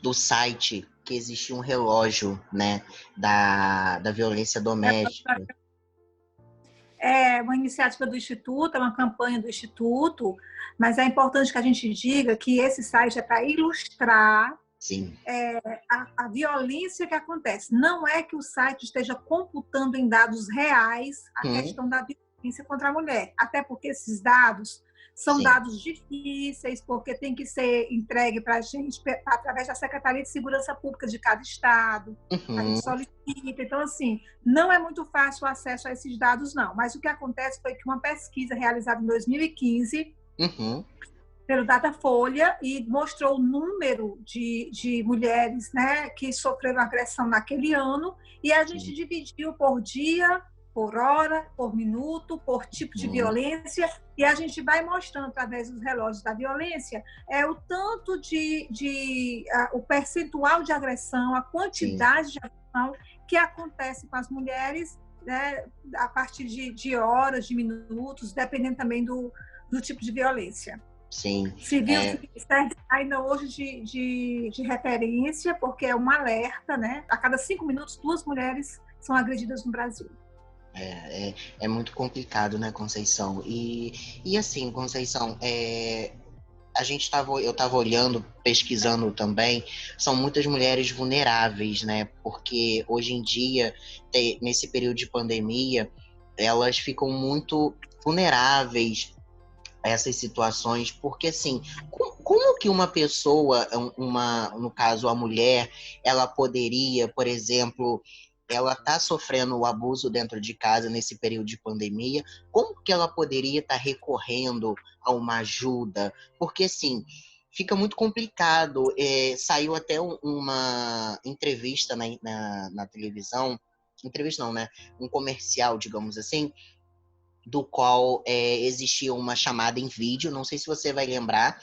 do site que existia um relógio, né, da violência doméstica. É uma iniciativa do Instituto, é uma campanha do Instituto, mas é importante que a gente diga que esse site é para ilustrar Sim. a violência que acontece. Não é que o site esteja computando em dados reais a questão da violência contra a mulher, até porque esses dados são dados difíceis, porque tem que ser entregue para a gente através da Secretaria de Segurança Pública de cada estado. A gente solicita. Então, assim, não é muito fácil o acesso a esses dados, não. Mas o que acontece foi que uma pesquisa realizada em 2015 pelo Datafolha e mostrou o número de mulheres, né, que sofreram agressão naquele ano, e a gente dividiu por dia, por hora, por minuto, por tipo de violência, e a gente vai mostrando através dos relógios da violência o tanto o percentual de agressão, a quantidade de agressão que acontece com as mulheres, né, a partir de horas, de minutos, dependendo também do tipo de violência. Sim. Se viu serve ainda hoje de referência, porque é um alerta, né? A cada 5 minutos, 2 mulheres são agredidas no Brasil. É muito complicado, né, Conceição? E assim, Conceição, eu estava olhando, pesquisando também, são muitas mulheres vulneráveis, né? Porque hoje em dia, nesse período de pandemia, elas ficam muito vulneráveis a essas situações, porque assim, como que uma pessoa, no caso a mulher, ela poderia, por exemplo, ela está sofrendo o abuso dentro de casa nesse período de pandemia, como que ela poderia estar recorrendo a uma ajuda? Porque, assim, fica muito complicado. Saiu até uma entrevista na televisão, entrevista não, né? Um comercial, digamos assim, do qual existia uma chamada em vídeo, não sei se você vai lembrar,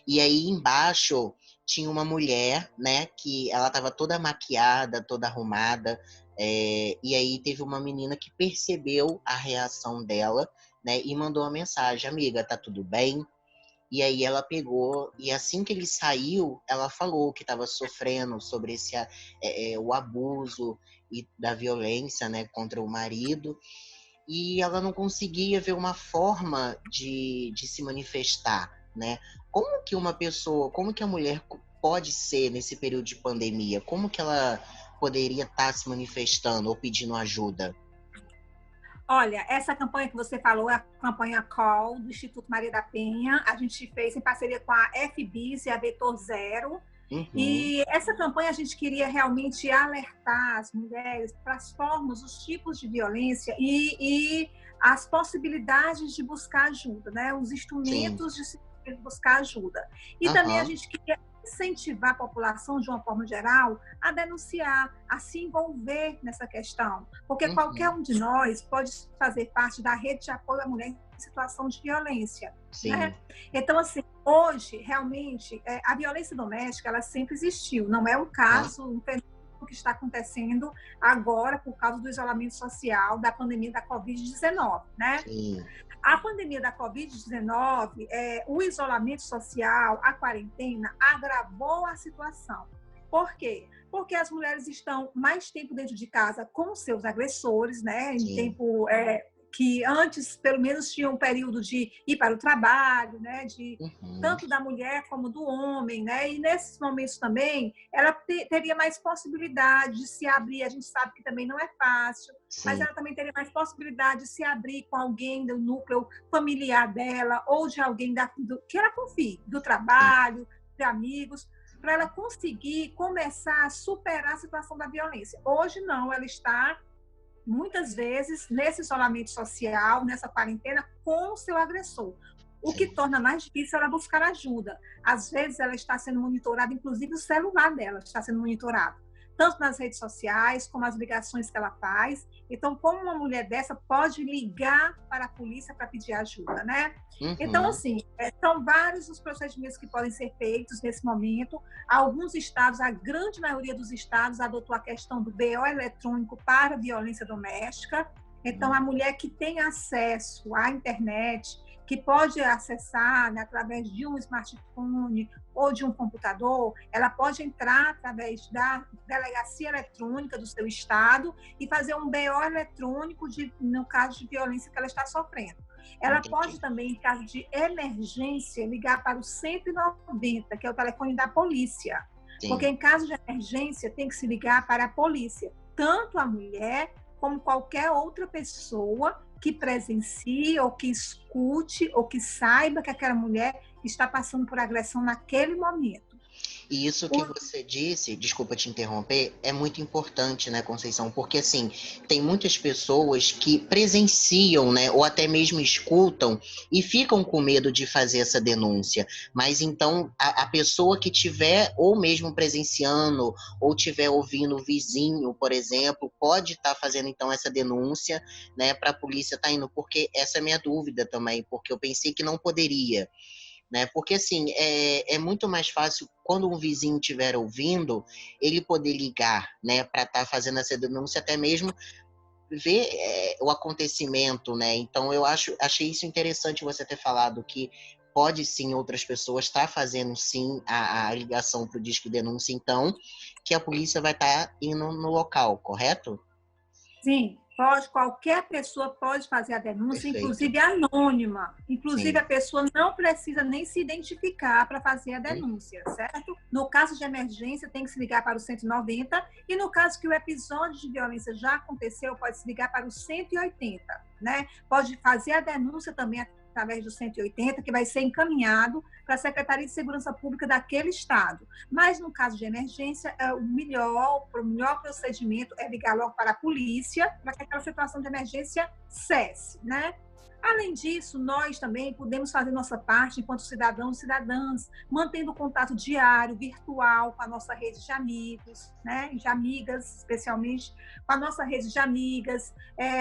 e aí embaixo tinha uma mulher, né, que ela estava toda maquiada, toda arrumada, e aí teve uma menina que percebeu a reação dela, né, e mandou uma mensagem: amiga, tá tudo bem? E aí ela pegou, e assim que ele saiu, ela falou que estava sofrendo sobre o abuso e da violência, né, contra o marido, e ela não conseguia ver uma forma de se manifestar, né? Como que a mulher pode ser nesse período de pandemia? Como que ela poderia estar se manifestando ou pedindo ajuda? Olha, essa campanha que você falou é a campanha Call do Instituto Maria da Penha. A gente fez em parceria com a FBIS e a Vetor Zero. E essa campanha a gente queria realmente alertar as mulheres para as formas, os tipos de violência e as possibilidades de buscar ajuda, né? Os instrumentos de buscar ajuda. E também a gente queria incentivar a população, de uma forma geral, a denunciar, a se envolver nessa questão. Porque qualquer um de nós pode fazer parte da rede de apoio à mulher em situação de violência. Né? Então, assim, hoje, realmente, a violência doméstica, ela sempre existiu. Não é um caso, um fenômeno que está acontecendo agora por causa do isolamento social da pandemia da Covid-19, né? A pandemia da Covid-19, o isolamento social, a quarentena, agravou a situação. Por quê? Porque as mulheres estão mais tempo dentro de casa com seus agressores, né? Em tempo que antes, pelo menos, tinha um período de ir para o trabalho, né? Tanto da mulher como do homem, né? E nesses momentos também, ela teria mais possibilidade de se abrir. A gente sabe que também não é fácil, mas ela também teria mais possibilidade de se abrir com alguém do núcleo familiar dela ou de alguém que ela confie, do trabalho, de amigos, para ela conseguir começar a superar a situação da violência. Hoje não, ela está muitas vezes nesse isolamento social, nessa quarentena, com o seu agressor. O que torna mais difícil ela buscar ajuda. Às vezes ela está sendo monitorada, inclusive o celular dela está sendo monitorado, tanto nas redes sociais, como as ligações que ela faz. Então, como uma mulher dessa pode ligar para a polícia para pedir ajuda, né? Então, assim, são vários os procedimentos que podem ser feitos nesse momento. Alguns estados, a grande maioria dos estados, adotou a questão do BO eletrônico para violência doméstica. Então, a mulher que tem acesso à internet, que pode acessar, né, através de um smartphone ou de um computador, ela pode entrar através da delegacia eletrônica do seu estado e fazer um BO eletrônico no caso de violência que ela está sofrendo. Ela pode também, em caso de emergência, ligar para o 190, que é o telefone da polícia. Sim. Porque em caso de emergência, tem que se ligar para a polícia, tanto a mulher como qualquer outra pessoa que presencie ou que escute ou que saiba que aquela mulher está passando por agressão naquele momento. E isso que você disse, desculpa te interromper, é muito importante, né, Conceição? Porque, assim, tem muitas pessoas que presenciam, né, ou até mesmo escutam e ficam com medo de fazer essa denúncia. Mas, então, a pessoa que tiver ou mesmo presenciando ou tiver ouvindo o vizinho, por exemplo, pode estar fazendo, então, essa denúncia, né, para a polícia estar indo. Porque essa é a minha dúvida também, porque eu pensei que não poderia. Né? Porque, assim, é muito mais fácil, quando um vizinho estiver ouvindo, ele poder ligar, né, para estar fazendo essa denúncia, até mesmo ver o acontecimento, né? Então, achei isso interessante você ter falado que pode, sim, outras pessoas estar fazendo, sim, a ligação para o Disque Denúncia, então, que a polícia vai estar indo no local, correto? Sim, pode, qualquer pessoa pode fazer a denúncia, perfeito, inclusive anônima. Inclusive, sim, a pessoa não precisa nem se identificar para fazer a denúncia, certo? No caso de emergência, tem que se ligar para o 190, e no caso que o episódio de violência já aconteceu, pode se ligar para o 180, né? Pode fazer a denúncia também através do 180, que vai ser encaminhado para a Secretaria de Segurança Pública daquele estado. Mas, no caso de emergência, o melhor procedimento é ligar logo para a polícia, para que aquela situação de emergência cesse, né? Além disso, nós também podemos fazer nossa parte enquanto cidadãos e cidadãs, mantendo contato diário, virtual, com a nossa rede de amigos, né? De amigas, especialmente, com a nossa rede de amigas.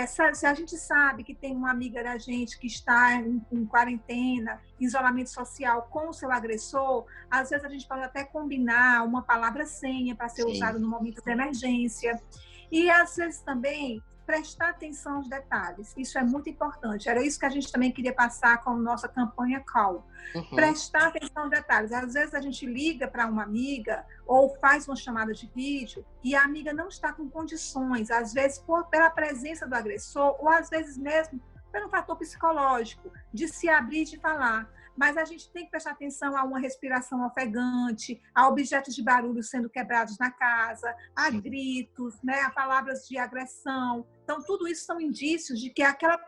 Se a gente sabe que tem uma amiga da gente que está em quarentena, em isolamento social com o seu agressor, às vezes a gente pode até combinar uma palavra-senha para ser usada no momento de emergência. E, às vezes, também prestar atenção aos detalhes. Isso é muito importante. Era isso que a gente também queria passar com a nossa campanha Call. Prestar atenção aos detalhes. Às vezes a gente liga para uma amiga ou faz uma chamada de vídeo e a amiga não está com condições, às vezes pela presença do agressor ou às vezes mesmo pelo fator psicológico, de se abrir e de falar. Mas a gente tem que prestar atenção a uma respiração ofegante, a objetos de barulho sendo quebrados na casa, a gritos, né, a palavras de agressão. Então, tudo isso são indícios de que aquela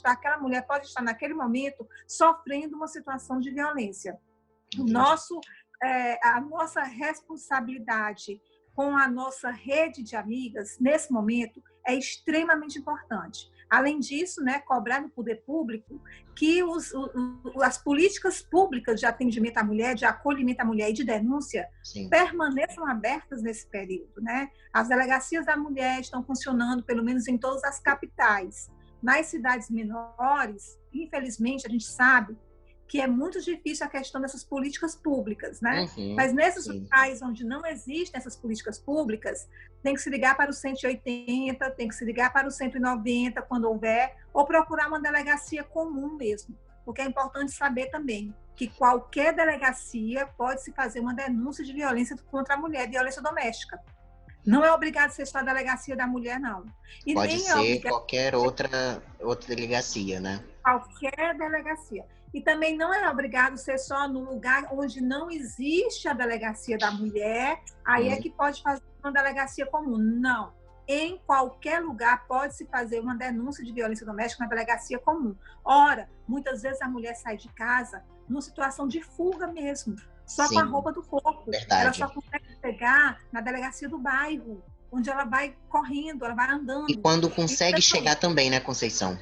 aquela mulher pode estar naquele momento sofrendo uma situação de violência. A nossa responsabilidade com a nossa rede de amigas, nesse momento, é extremamente importante. Além disso, né, cobrar no poder público que as políticas públicas de atendimento à mulher, de acolhimento à mulher e de denúncia, sim, permaneçam abertas nesse período, né? As delegacias da mulher estão funcionando, pelo menos em todas as capitais. Nas cidades menores, infelizmente, a gente sabe que é muito difícil a questão dessas políticas públicas, né? Mas nesses locais onde não existem essas políticas públicas, tem que se ligar para o 180, tem que se ligar para o 190 quando houver, ou procurar uma delegacia comum mesmo. Porque é importante saber também que qualquer delegacia pode se fazer uma denúncia de violência contra a mulher, violência doméstica. Não é obrigado a ser só a delegacia da mulher, não. E pode nem ser qualquer outra delegacia, né? Qualquer delegacia. E também não é obrigado ser só no lugar onde não existe a delegacia da mulher, aí é que pode fazer uma delegacia comum. Não. Em qualquer lugar pode-se fazer uma denúncia de violência doméstica na delegacia comum. Ora, muitas vezes a mulher sai de casa numa situação de fuga mesmo, só com a roupa do corpo. Verdade. Ela só consegue chegar na delegacia do bairro, onde ela vai correndo, ela vai andando. E quando consegue chegar também, né, Conceição?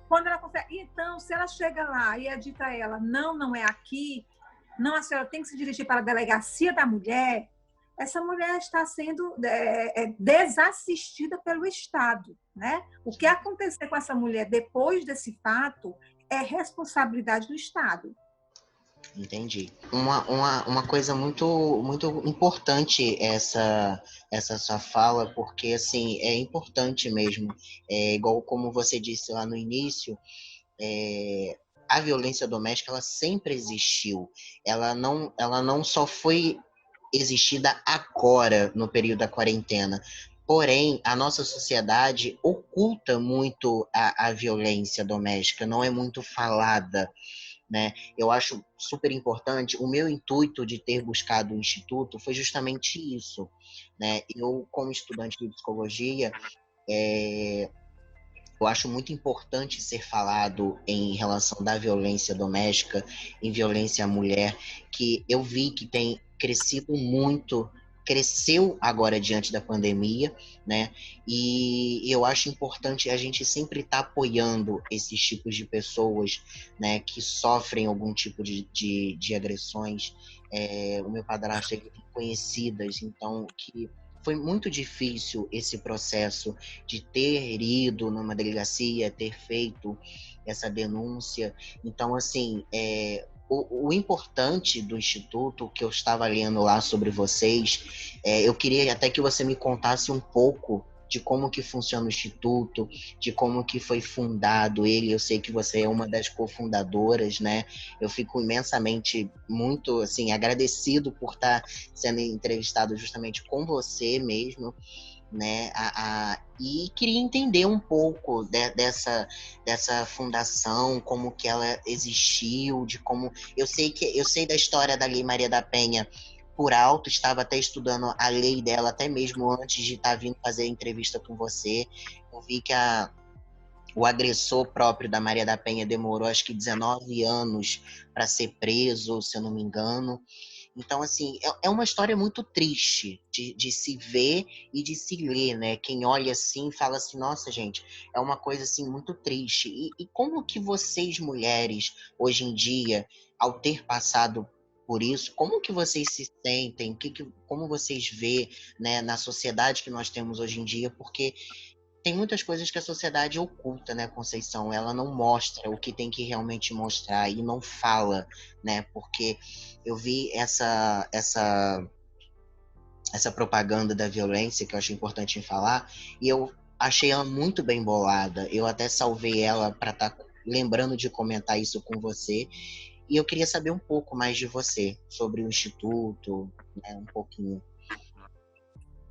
Quando ela consegue. Então, se ela chega lá e é dita a ela, não é aqui, não, a senhora tem que se dirigir para a delegacia da mulher, essa mulher está sendo desassistida pelo Estado, né? O que acontecer com essa mulher depois desse fato é responsabilidade do Estado. Entendi. Uma coisa muito, muito importante essa sua fala, porque, assim, é importante mesmo. Igual como você disse lá no início, a violência doméstica, ela sempre existiu. Ela não só foi existida agora, no período da quarentena. Porém, a nossa sociedade oculta muito a violência doméstica, não é muito falada, né? Eu acho super importante. O meu intuito de ter buscado o Instituto foi justamente isso, né? Eu, como estudante de psicologia, eu acho muito importante ser falado em relação da violência doméstica, em violência à mulher, que eu vi que tem crescido muito, cresceu agora diante da pandemia, né? E eu acho importante a gente sempre estar apoiando esses tipos de pessoas, né, que sofrem algum tipo de agressões. O meu padrasto, ele tem conhecidas, então, que foi muito difícil esse processo de ter ido numa delegacia, ter feito essa denúncia. Então, assim, o importante do Instituto, que eu estava lendo lá sobre vocês, eu queria até que você me contasse um pouco de como que funciona o Instituto, de como que foi fundado ele. Eu sei que você é uma das cofundadoras, né? Eu fico imensamente muito, assim, agradecido por estar sendo entrevistado justamente com você mesmo, né? E queria entender um pouco dessa fundação, como que ela existiu, de como eu sei da história da Lei Maria da Penha por alto, estava até estudando a lei dela até mesmo antes de estar vindo fazer a entrevista com você. Eu vi que o agressor próprio da Maria da Penha demorou acho que 19 anos para ser preso, se eu não me engano. Então, assim, é uma história muito triste de se ver e de se ler, né? Quem olha assim fala assim, nossa, gente, é uma coisa assim muito triste. E como que vocês, mulheres, hoje em dia, ao ter passado por isso, como que vocês se sentem? Como vocês vê, né, na sociedade que nós temos hoje em dia? Porque tem muitas coisas que a sociedade oculta, né, Conceição? Ela não mostra o que tem que realmente mostrar e não fala, né? Porque eu vi essa propaganda da violência, que eu acho importante em falar, e eu achei ela muito bem bolada. Eu até salvei ela para estar lembrando de comentar isso com você. E eu queria saber um pouco mais de você, sobre o Instituto, né, um pouquinho.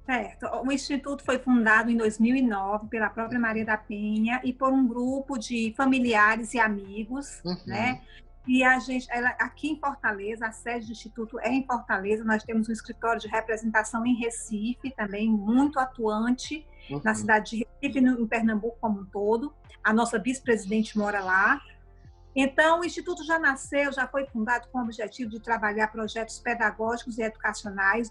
Certo. O Instituto foi fundado em 2009 pela própria Maria da Penha e por um grupo de familiares e amigos, Uhum, né? E aqui em Fortaleza, a sede do Instituto é em Fortaleza, nós temos um escritório de representação em Recife, também muito atuante, na uhum, cidade de Recife, em Pernambuco como um todo. A nossa vice-presidente mora lá. Então, o Instituto já nasceu, já foi fundado com o objetivo de trabalhar projetos pedagógicos e educacionais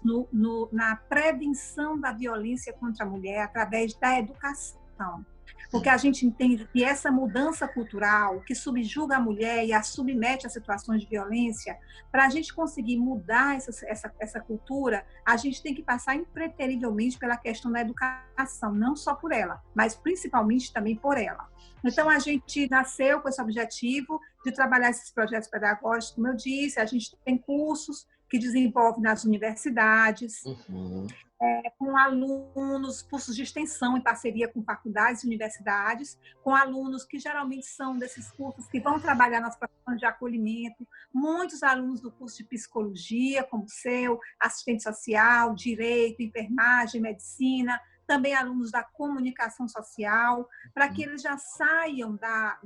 na prevenção da violência contra a mulher através da educação. Porque a gente entende que essa mudança cultural que subjuga a mulher e a submete a situações de violência, para a gente conseguir mudar essa cultura, a gente tem que passar impreterivelmente pela questão da educação, não só por ela, mas principalmente também por ela. Então, a gente nasceu com esse objetivo de trabalhar esses projetos pedagógicos, como eu disse, a gente tem cursos que desenvolve nas universidades, uhum, com alunos, cursos de extensão em parceria com faculdades e universidades, com alunos que geralmente são desses cursos que vão trabalhar nas profissões de acolhimento, muitos alunos do curso de psicologia, como o seu, assistente social, direito, enfermagem, medicina, também alunos da comunicação social, para que eles já saiam da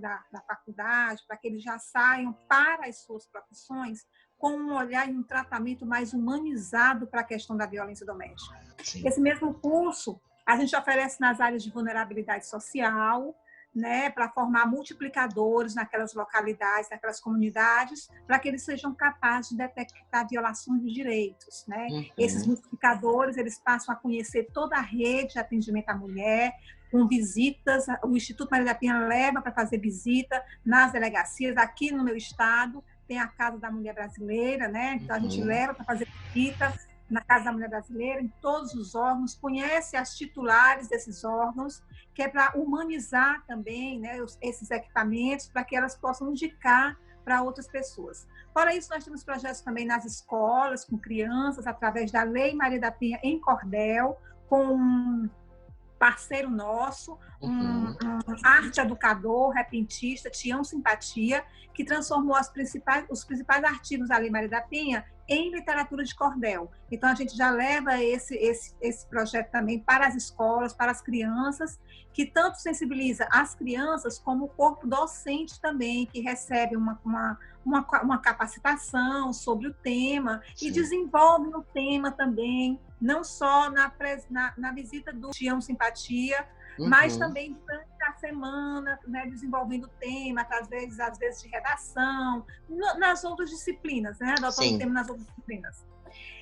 faculdade, para que eles já saiam para as suas profissões com um olhar e um tratamento mais humanizado para a questão da violência doméstica. sim. Esse mesmo curso a gente oferece nas áreas de vulnerabilidade social, né, para formar multiplicadores naquelas localidades, naquelas comunidades, para que eles sejam capazes de detectar violações de direitos, né? Esses Uhum, multiplicadores, eles passam a conhecer toda a rede de atendimento à mulher, com visitas, o Instituto Maria da Penha leva para fazer visita nas delegacias, aqui no meu estado, tem a Casa da Mulher Brasileira, né? Então a gente uhum, leva para fazer visita na Casa da Mulher Brasileira, em todos os órgãos, conhece as titulares desses órgãos, que é para humanizar também, né, esses equipamentos, para que elas possam indicar para outras pessoas. Fora isso, nós temos projetos também nas escolas, com crianças, através da Lei Maria da Penha em Cordel, com parceiro nosso, um arte educador, repentista, Tião Simpatia, que transformou os principais artigos da Lei Maria da Penha em literatura de cordel. Então, a gente já leva esse projeto também para as escolas, para as crianças, que tanto sensibiliza as crianças como o corpo docente também, que recebe uma capacitação sobre o tema. Sim. E desenvolve o tema também, não só na visita do Tião Simpatia, mas também durante a semana, né, desenvolvendo o tema, às vezes de redação, nas outras disciplinas, né, adotando o tema nas outras disciplinas.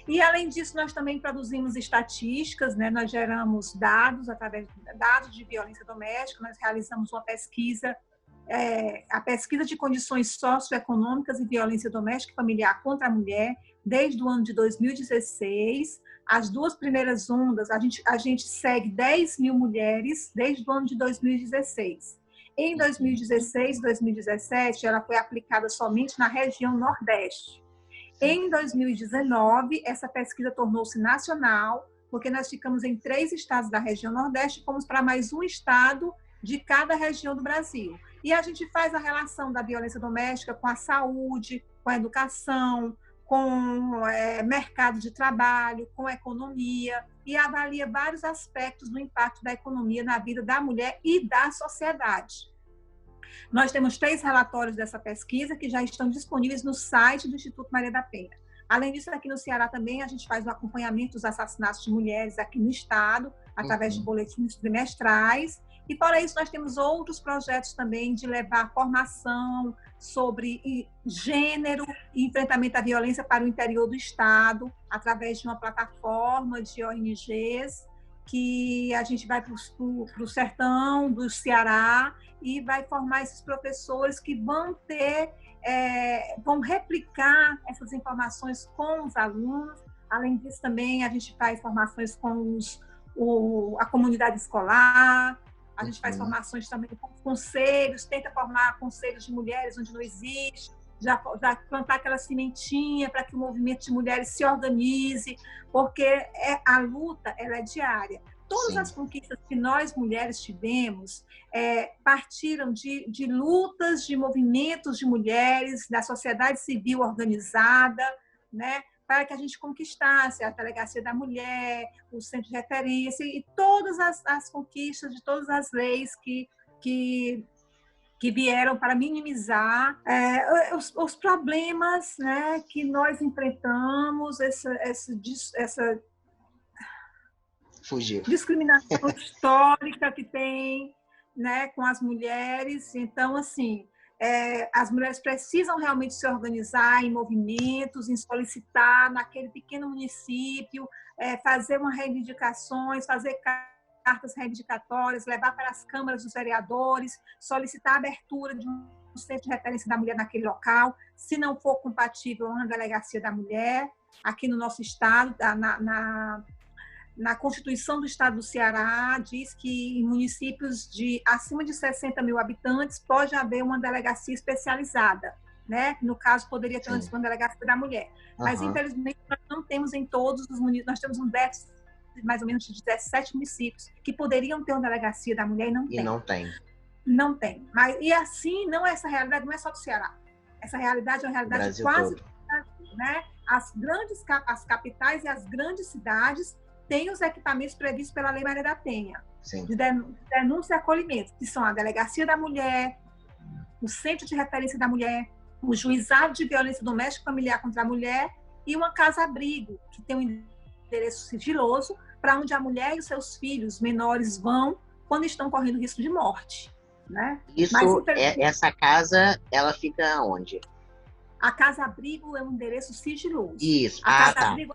E, além disso, nós também produzimos estatísticas, né, nós geramos dados, através de dados de violência doméstica, nós realizamos uma pesquisa, a pesquisa de condições socioeconômicas e violência doméstica e familiar contra a mulher, desde o ano de 2016. As 2 primeiras ondas, a gente segue 10 mil mulheres desde o ano de 2016. Em 2016, 2017, ela foi aplicada somente na região Nordeste. Em 2019, essa pesquisa tornou-se nacional, porque nós ficamos em 3 estados da região Nordeste e fomos para mais um estado de cada região do Brasil. E a gente faz a relação da violência doméstica com a saúde, com a educação, com mercado de trabalho, com a economia, e avalia vários aspectos do impacto da economia na vida da mulher e da sociedade. Nós temos 3 relatórios dessa pesquisa que já estão disponíveis no site do Instituto Maria da Penha. Além disso, aqui no Ceará também a gente faz o acompanhamento dos assassinatos de mulheres aqui no estado, através de boletins trimestrais. E, fora isso, nós temos outros projetos também de levar formação sobre gênero e enfrentamento à violência para o interior do estado, através de uma plataforma de ONGs, que a gente vai para o sertão do Ceará e vai formar esses professores que vão vão replicar essas informações com os alunos. Além disso, também a gente faz formações com a comunidade escolar, a gente faz formações também com conselhos, tenta formar conselhos de mulheres onde não existe, já plantar aquela sementinha para que o movimento de mulheres se organize, porque a luta ela é diária. Todas as conquistas que nós, mulheres, tivemos partiram de lutas, de movimentos de mulheres, da sociedade civil organizada, né, para que a gente conquistasse a Delegacia da Mulher, o Centro de Referência e todas as conquistas de todas as leis que vieram para minimizar os problemas, né, que nós enfrentamos, essa discriminação histórica que tem, né, com as mulheres. Então, assim, as mulheres precisam realmente se organizar em movimentos, em solicitar naquele pequeno município, fazer umas reivindicações, fazer cartas reivindicatórias, levar para as câmaras dos vereadores, solicitar a abertura de um centro de referência da mulher naquele local, se não for compatível uma delegacia da mulher. Aqui no nosso estado, na Constituição do Estado do Ceará, diz que em municípios acima de 60 mil habitantes pode haver uma delegacia especializada, né? No caso, poderia ter uma delegacia da mulher. Mas, infelizmente, nós não temos em todos os municípios, nós temos um déficit de mais ou menos de 17 municípios que poderiam ter uma delegacia da mulher e não tem. Não tem. E assim, essa realidade não é só do Ceará. Essa realidade é uma realidade de quase todo, né? As capitais e as grandes cidades têm os equipamentos previstos pela Lei Maria da Penha, de denúncia e acolhimento, que são a Delegacia da Mulher, o Centro de Referência da Mulher, o Juizado de Violência Doméstica e Familiar contra a Mulher e uma casa-abrigo, que tem um endereço sigiloso, para onde a mulher e os seus filhos menores vão quando estão correndo risco de morte. Né? Essa casa, ela fica onde? A casa-abrigo é um endereço sigiloso. Isso. A casa-abrigo,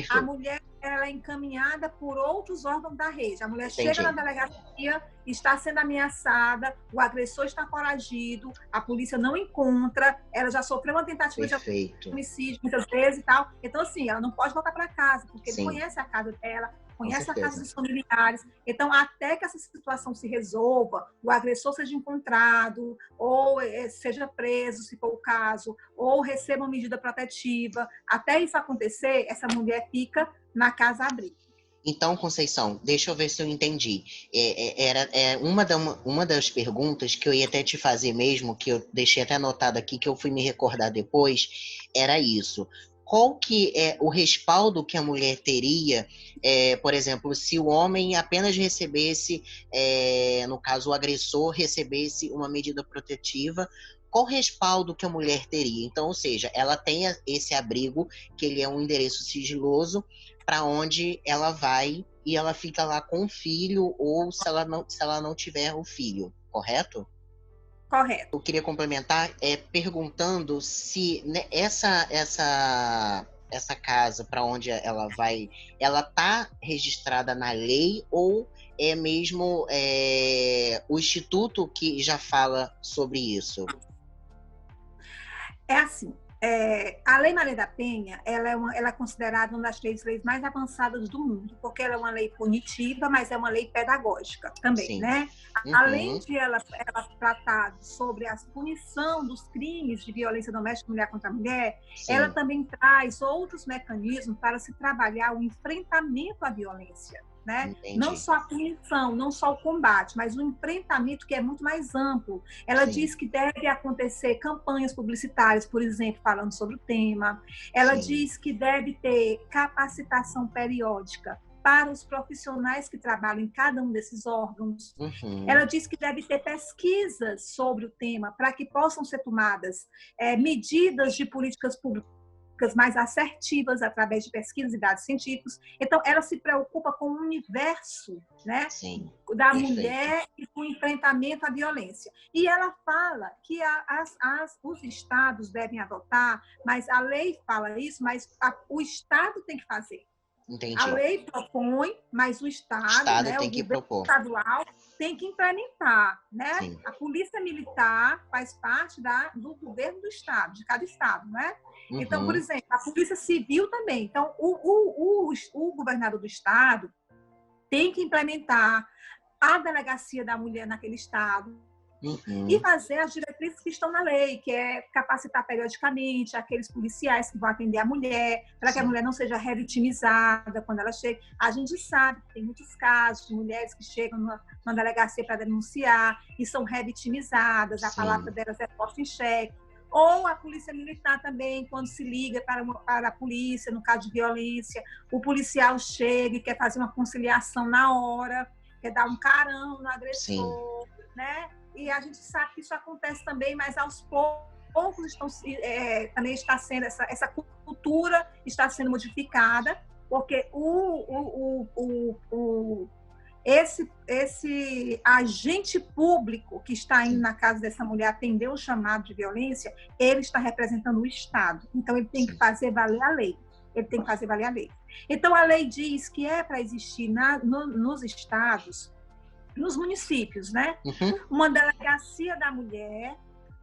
a mulher ela é encaminhada por outros órgãos da rede. A mulher chega na delegacia, está sendo ameaçada, o agressor está foragido, a polícia não encontra, ela já sofreu uma tentativa de homicídio muitas vezes e tal. Então, assim, ela não pode voltar para casa, porque ele conhece a casa dela, conhece a casa dos familiares. Então, até que essa situação se resolva, o agressor seja encontrado, ou seja preso, se for o caso, ou receba uma medida protetiva, até isso acontecer, essa mulher fica na casa-abrigo. Então, Conceição, deixa eu ver se eu entendi. Era uma das perguntas que eu ia até te fazer mesmo, que eu deixei até anotado aqui, que eu fui me recordar depois, era isso. Qual que é o respaldo que a mulher teria, por exemplo, se o homem apenas recebesse, no caso, o agressor recebesse uma medida protetiva, qual respaldo que a mulher teria? Então, ou seja, ela tem esse abrigo, que ele é um endereço sigiloso, para onde ela vai e ela fica lá com o filho, ou se ela não tiver o filho, correto? Correto. Eu queria complementar perguntando se, né, essa casa para onde ela vai, ela está registrada na lei ou é mesmo o instituto que já fala sobre isso? É assim, a Lei Maria da Penha, ela é considerada uma das leis mais avançadas do mundo, porque ela é uma lei punitiva, mas é uma lei pedagógica também, Sim. né? Além Uhum. de ela tratar sobre a punição dos crimes de violência doméstica mulher contra a mulher, Sim. ela também traz outros mecanismos para se trabalhar o enfrentamento à violência. Né? Não só a punição, não só o combate, mas o enfrentamento, que é muito mais amplo. Ela diz que deve acontecer campanhas publicitárias, por exemplo, falando sobre o tema. Ela diz que deve ter capacitação periódica para os profissionais que trabalham em cada um desses órgãos. Ela diz que deve ter pesquisas sobre o tema para que possam ser tomadas medidas de políticas públicas mais assertivas através de pesquisas e dados científicos. Então, ela se preocupa com o universo, né, da mulher e com o enfrentamento à violência. E ela fala que os estados devem adotar, mas a lei fala isso, mas o estado tem que fazer. Entendi. A lei propõe, mas o estado, né, tem o que governo propor. estadual tem que implementar, né? Sim. A polícia militar faz parte do governo do estado, de cada estado, né? Uhum. Então, por exemplo, a polícia civil também. Então, o governador do estado tem que implementar a delegacia da mulher naquele estado. Uhum. E fazer as diretrizes que estão na lei, que é capacitar periodicamente aqueles policiais que vão atender a mulher, para que a mulher não seja revitimizada quando ela chega. A gente sabe que tem muitos casos de mulheres que chegam numa delegacia para denunciar e são revitimizadas, a palavra delas é posta em xeque. Ou a polícia militar também, quando se liga para a polícia, no caso de violência, o policial chega e quer fazer uma conciliação na hora, quer dar um carão no agressor, né? E a gente sabe que isso acontece também, mas aos poucos também está sendo essa cultura está sendo modificada, porque esse agente público que está indo na casa dessa mulher atender o chamado de violência, ele está representando o Estado. Então, ele tem que fazer valer a lei. Ele tem que fazer valer a lei. Então, a lei diz que é para existir nos estados, nos municípios, né? Uhum. Uma delegacia da mulher,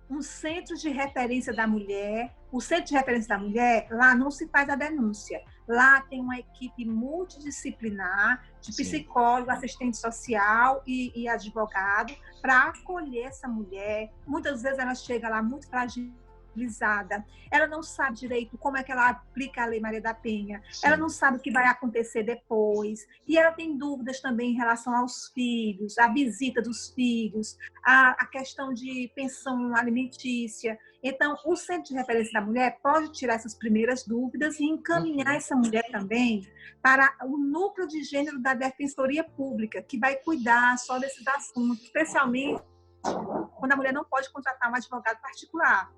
um centro de referência da mulher. O centro de referência da mulher, lá não se faz a denúncia. Lá tem uma equipe multidisciplinar de psicólogo, assistente social e advogado para acolher essa mulher. Muitas vezes ela chega lá muito fragilizada. Ela não sabe direito como é que ela aplica a Lei Maria da Penha. Ela não sabe o que vai acontecer depois. E ela tem dúvidas também em relação aos filhos, a visita dos filhos, a questão de pensão alimentícia. Então, o Centro de Referência da Mulher pode tirar essas primeiras dúvidas e encaminhar essa mulher também para o núcleo de gênero da Defensoria Pública, que vai cuidar só desses assuntos, especialmente quando a mulher não pode contratar um advogado particular.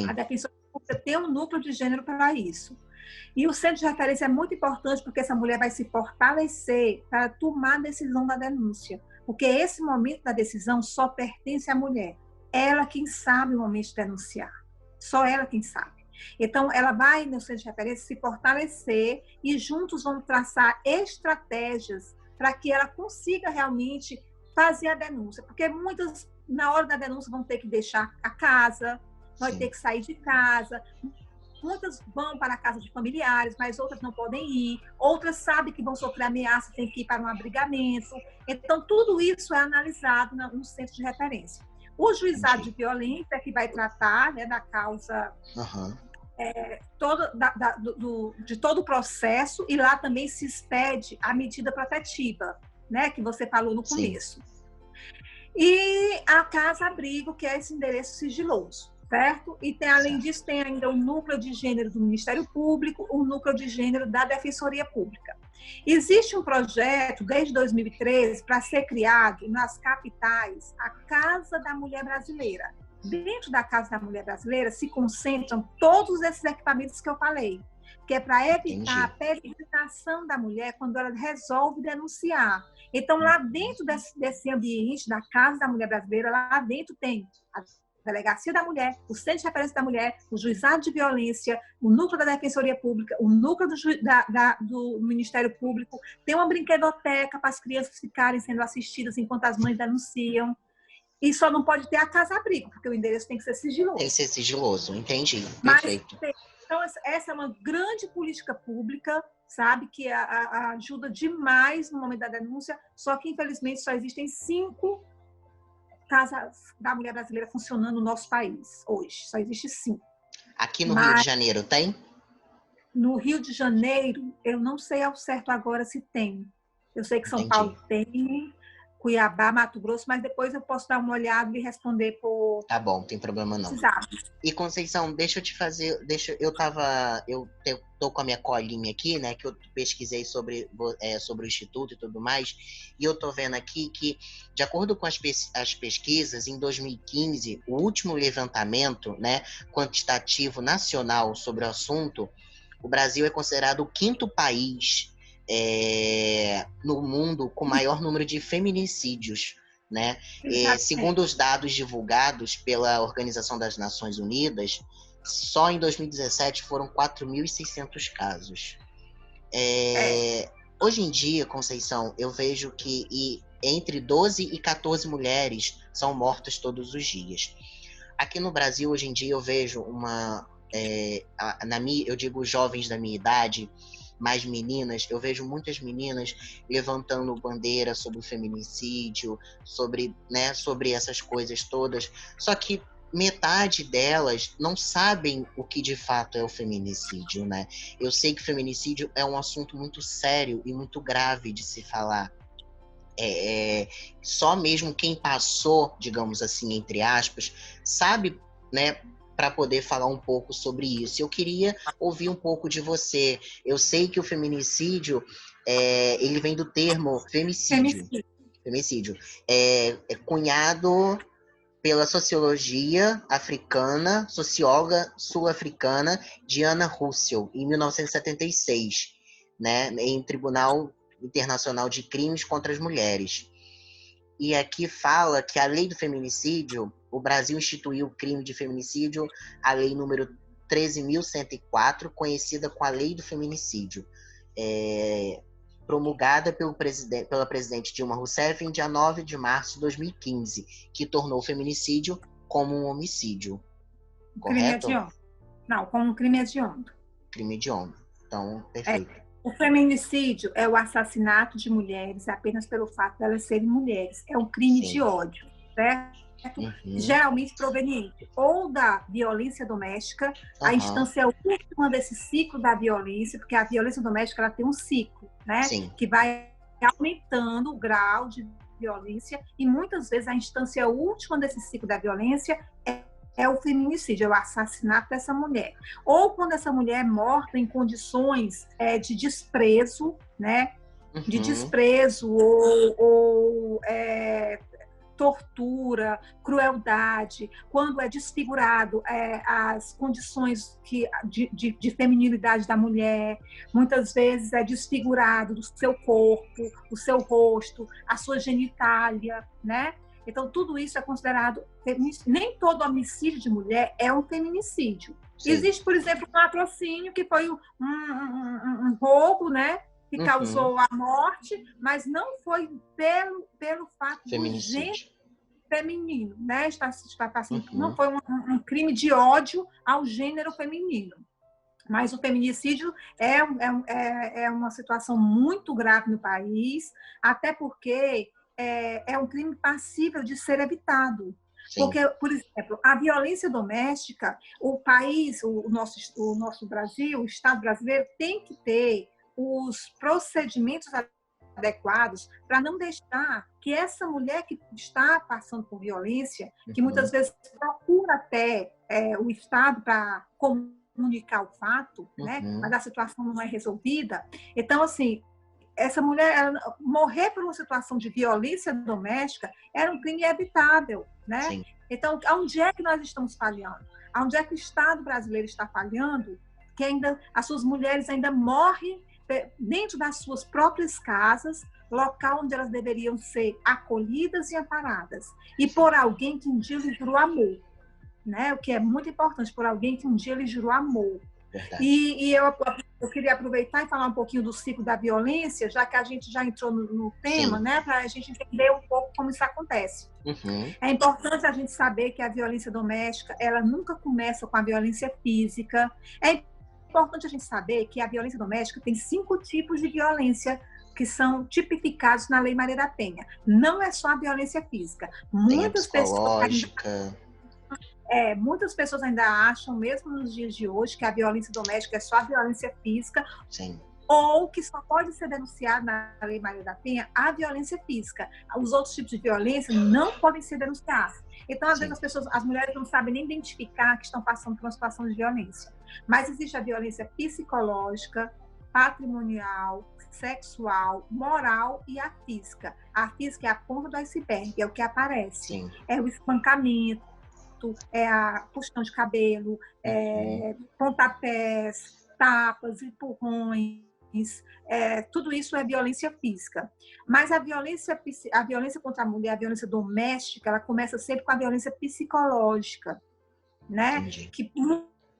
A Defensoria Pública tem um núcleo de gênero para isso. E o Centro de Referência é muito importante porque essa mulher vai se fortalecer para tomar a decisão da denúncia. Porque esse momento da decisão só pertence à mulher. Ela quem sabe o momento de denunciar. Só ela quem sabe. Então, ela vai no Centro de Referência se fortalecer e juntos vão traçar estratégias para que ela consiga realmente fazer a denúncia. Porque muitas, na hora da denúncia, vão ter que deixar a casa, vai ter que sair de casa. Muitas vão para a casa de familiares, mas outras não podem ir. Outras sabem que vão sofrer ameaça, tem que ir para um abrigamento. Então, tudo isso é analisado no Centro de Referência. O juizado de violência é que vai tratar, né, da causa de todo o processo, e lá também se expede a medida protetiva, né, que você falou no começo. Sim. E a casa-abrigo, que é esse endereço sigiloso, certo? E tem, além disso, tem ainda o núcleo de gênero do Ministério Público, o núcleo de gênero da Defensoria Pública. Existe um projeto, desde 2013, para ser criado nas capitais a Casa da Mulher Brasileira. Dentro da Casa da Mulher Brasileira se concentram todos esses equipamentos que eu falei, que é para evitar a peregrinação da mulher quando ela resolve denunciar. Então, lá dentro desse ambiente da Casa da Mulher Brasileira, lá dentro tem a Delegacia da Mulher, o Centro de Referência da Mulher, o Juizado de Violência, o Núcleo da Defensoria Pública, o Núcleo do Ministério Público, tem uma brinquedoteca para as crianças ficarem sendo assistidas enquanto as mães denunciam. E só não pode ter a casa-abrigo, porque o endereço tem que ser sigiloso. Tem que ser sigiloso, entendi. Perfeito. Então, essa é uma grande política pública, sabe, que ajuda demais no momento da denúncia, só que, infelizmente, só existem 5 casas da mulher brasileira funcionando no nosso país hoje. Só existe 5. Aqui no Rio de Janeiro tem? No Rio de Janeiro, eu não sei ao certo agora se tem. Eu sei que São Paulo tem, Cuiabá, Mato Grosso, mas depois eu posso dar uma olhada e responder por... Tá bom, não tem problema não. E Conceição, deixa eu te fazer... Eu tô com a minha colinha aqui, né, que eu pesquisei sobre o Instituto e tudo mais, e eu tô vendo aqui que, de acordo com as pesquisas, em 2015, o último levantamento, né, quantitativo nacional sobre o assunto, o Brasil é considerado o 5º país no mundo com maior número de feminicídios, né? Segundo os dados divulgados pela Organização das Nações Unidas, só em 2017 foram 4.600 casos. Hoje em dia, Conceição, eu vejo que entre 12 e 14 mulheres são mortas todos os dias. Aqui no Brasil, hoje em dia, eu vejo eu digo jovens da minha idade, mais meninas, eu vejo muitas meninas levantando bandeira sobre o feminicídio, sobre essas coisas todas, só que metade delas não sabem o que de fato é o feminicídio, né? Eu sei que o feminicídio é um assunto muito sério e muito grave de se falar. Só mesmo quem passou, digamos assim, entre aspas, sabe, né, para poder falar um pouco sobre isso. Eu queria ouvir um pouco de você. Eu sei que o feminicídio, ele vem do termo femicídio. Femicídio. É cunhado pela socióloga sul-africana Diana Russell, em 1976, né, em Tribunal Internacional de Crimes contra as Mulheres. E aqui fala que a lei do feminicídio, o Brasil instituiu o crime de feminicídio, a lei número 13.104, conhecida como a lei do feminicídio, promulgada pela presidente Dilma Rousseff em dia 9 de março de 2015, que tornou o feminicídio como um homicídio. Correto? Crime hediondo. Não, como um crime hediondo. Crime hediondo. Então, perfeito. O feminicídio é o assassinato de mulheres apenas pelo fato de elas serem mulheres. É um crime de ódio, certo? Uhum. Geralmente proveniente ou da violência doméstica, a instância última desse ciclo da violência, porque a violência doméstica ela tem um ciclo, né? Sim. Que vai aumentando o grau de violência, e muitas vezes a instância última desse ciclo da violência é o feminicídio, é o assassinato dessa mulher. Ou quando essa mulher é morta em condições de desprezo, né? De desprezo ou tortura, crueldade, quando é desfigurado as condições de feminilidade da mulher, muitas vezes é desfigurado do seu corpo, o seu rosto, a sua genitália, né? Então, tudo isso é considerado feminicídio. Nem todo homicídio de mulher é um feminicídio. Sim. Existe, por exemplo, um latrocínio, que foi um roubo, né? Que causou a morte, mas não foi pelo fato do gênero feminino, né? Não foi um crime de ódio ao gênero feminino. Mas o feminicídio é uma situação muito grave no país, até porque é um crime passível de ser evitado. Sim. Porque, por exemplo, a violência doméstica, o país, o nosso Brasil, o Estado brasileiro, tem que ter os procedimentos adequados para não deixar que essa mulher que está passando por violência, que muitas vezes procura até o Estado para comunicar o fato, né? Mas a situação não é resolvida. Então, assim, essa mulher morrer por uma situação de violência doméstica era um crime evitável, né? Sim. Então, onde é que nós estamos falhando? Onde é que o Estado brasileiro está falhando? Que ainda as suas mulheres ainda morrem dentro das suas próprias casas, local onde elas deveriam ser acolhidas e amparadas, e por alguém que um dia lhe jurou amor, né? O que é muito importante, por alguém que um dia lhe jurou amor. E eu queria aproveitar e falar um pouquinho do ciclo da violência, já que a gente já entrou no tema, né, para a gente entender um pouco como isso acontece. É importante a gente saber que a violência doméstica, ela nunca começa com a violência física. É importante a gente saber que a violência doméstica tem 5 tipos de violência que são tipificados na Lei Maria da Penha. Não é só a violência física. Muitas pessoas ainda acham, mesmo nos dias de hoje, que a violência doméstica é só a violência física. Sim. Ou que só pode ser denunciada na Lei Maria da Penha a violência física. Os outros tipos de violência não podem ser denunciados. Então, às vezes, as mulheres não sabem nem identificar que estão passando por uma situação de violência. Mas existe a violência psicológica, patrimonial, sexual, moral e a física. A física é a ponta do iceberg, é o que aparece. Sim. É o espancamento, é a puxão de cabelo, pontapés, tapas, empurrões, tudo isso é violência física. Mas a violência contra a mulher, a violência doméstica, ela começa sempre com a violência psicológica, né? Entendi. Que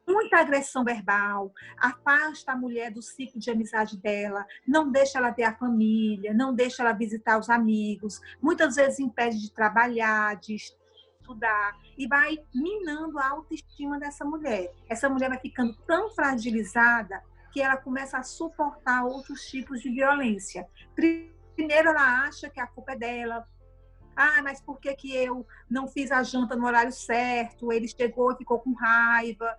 muita agressão verbal, afasta a mulher do ciclo de amizade dela, não deixa ela ver a família, não deixa ela visitar os amigos, muitas vezes impede de trabalhar, de estudar, e vai minando a autoestima dessa mulher. Essa mulher vai ficando tão fragilizada que ela começa a suportar outros tipos de violência. Primeiro, ela acha que a culpa é dela. Mas por que eu não fiz a janta no horário certo? Ele chegou e ficou com raiva.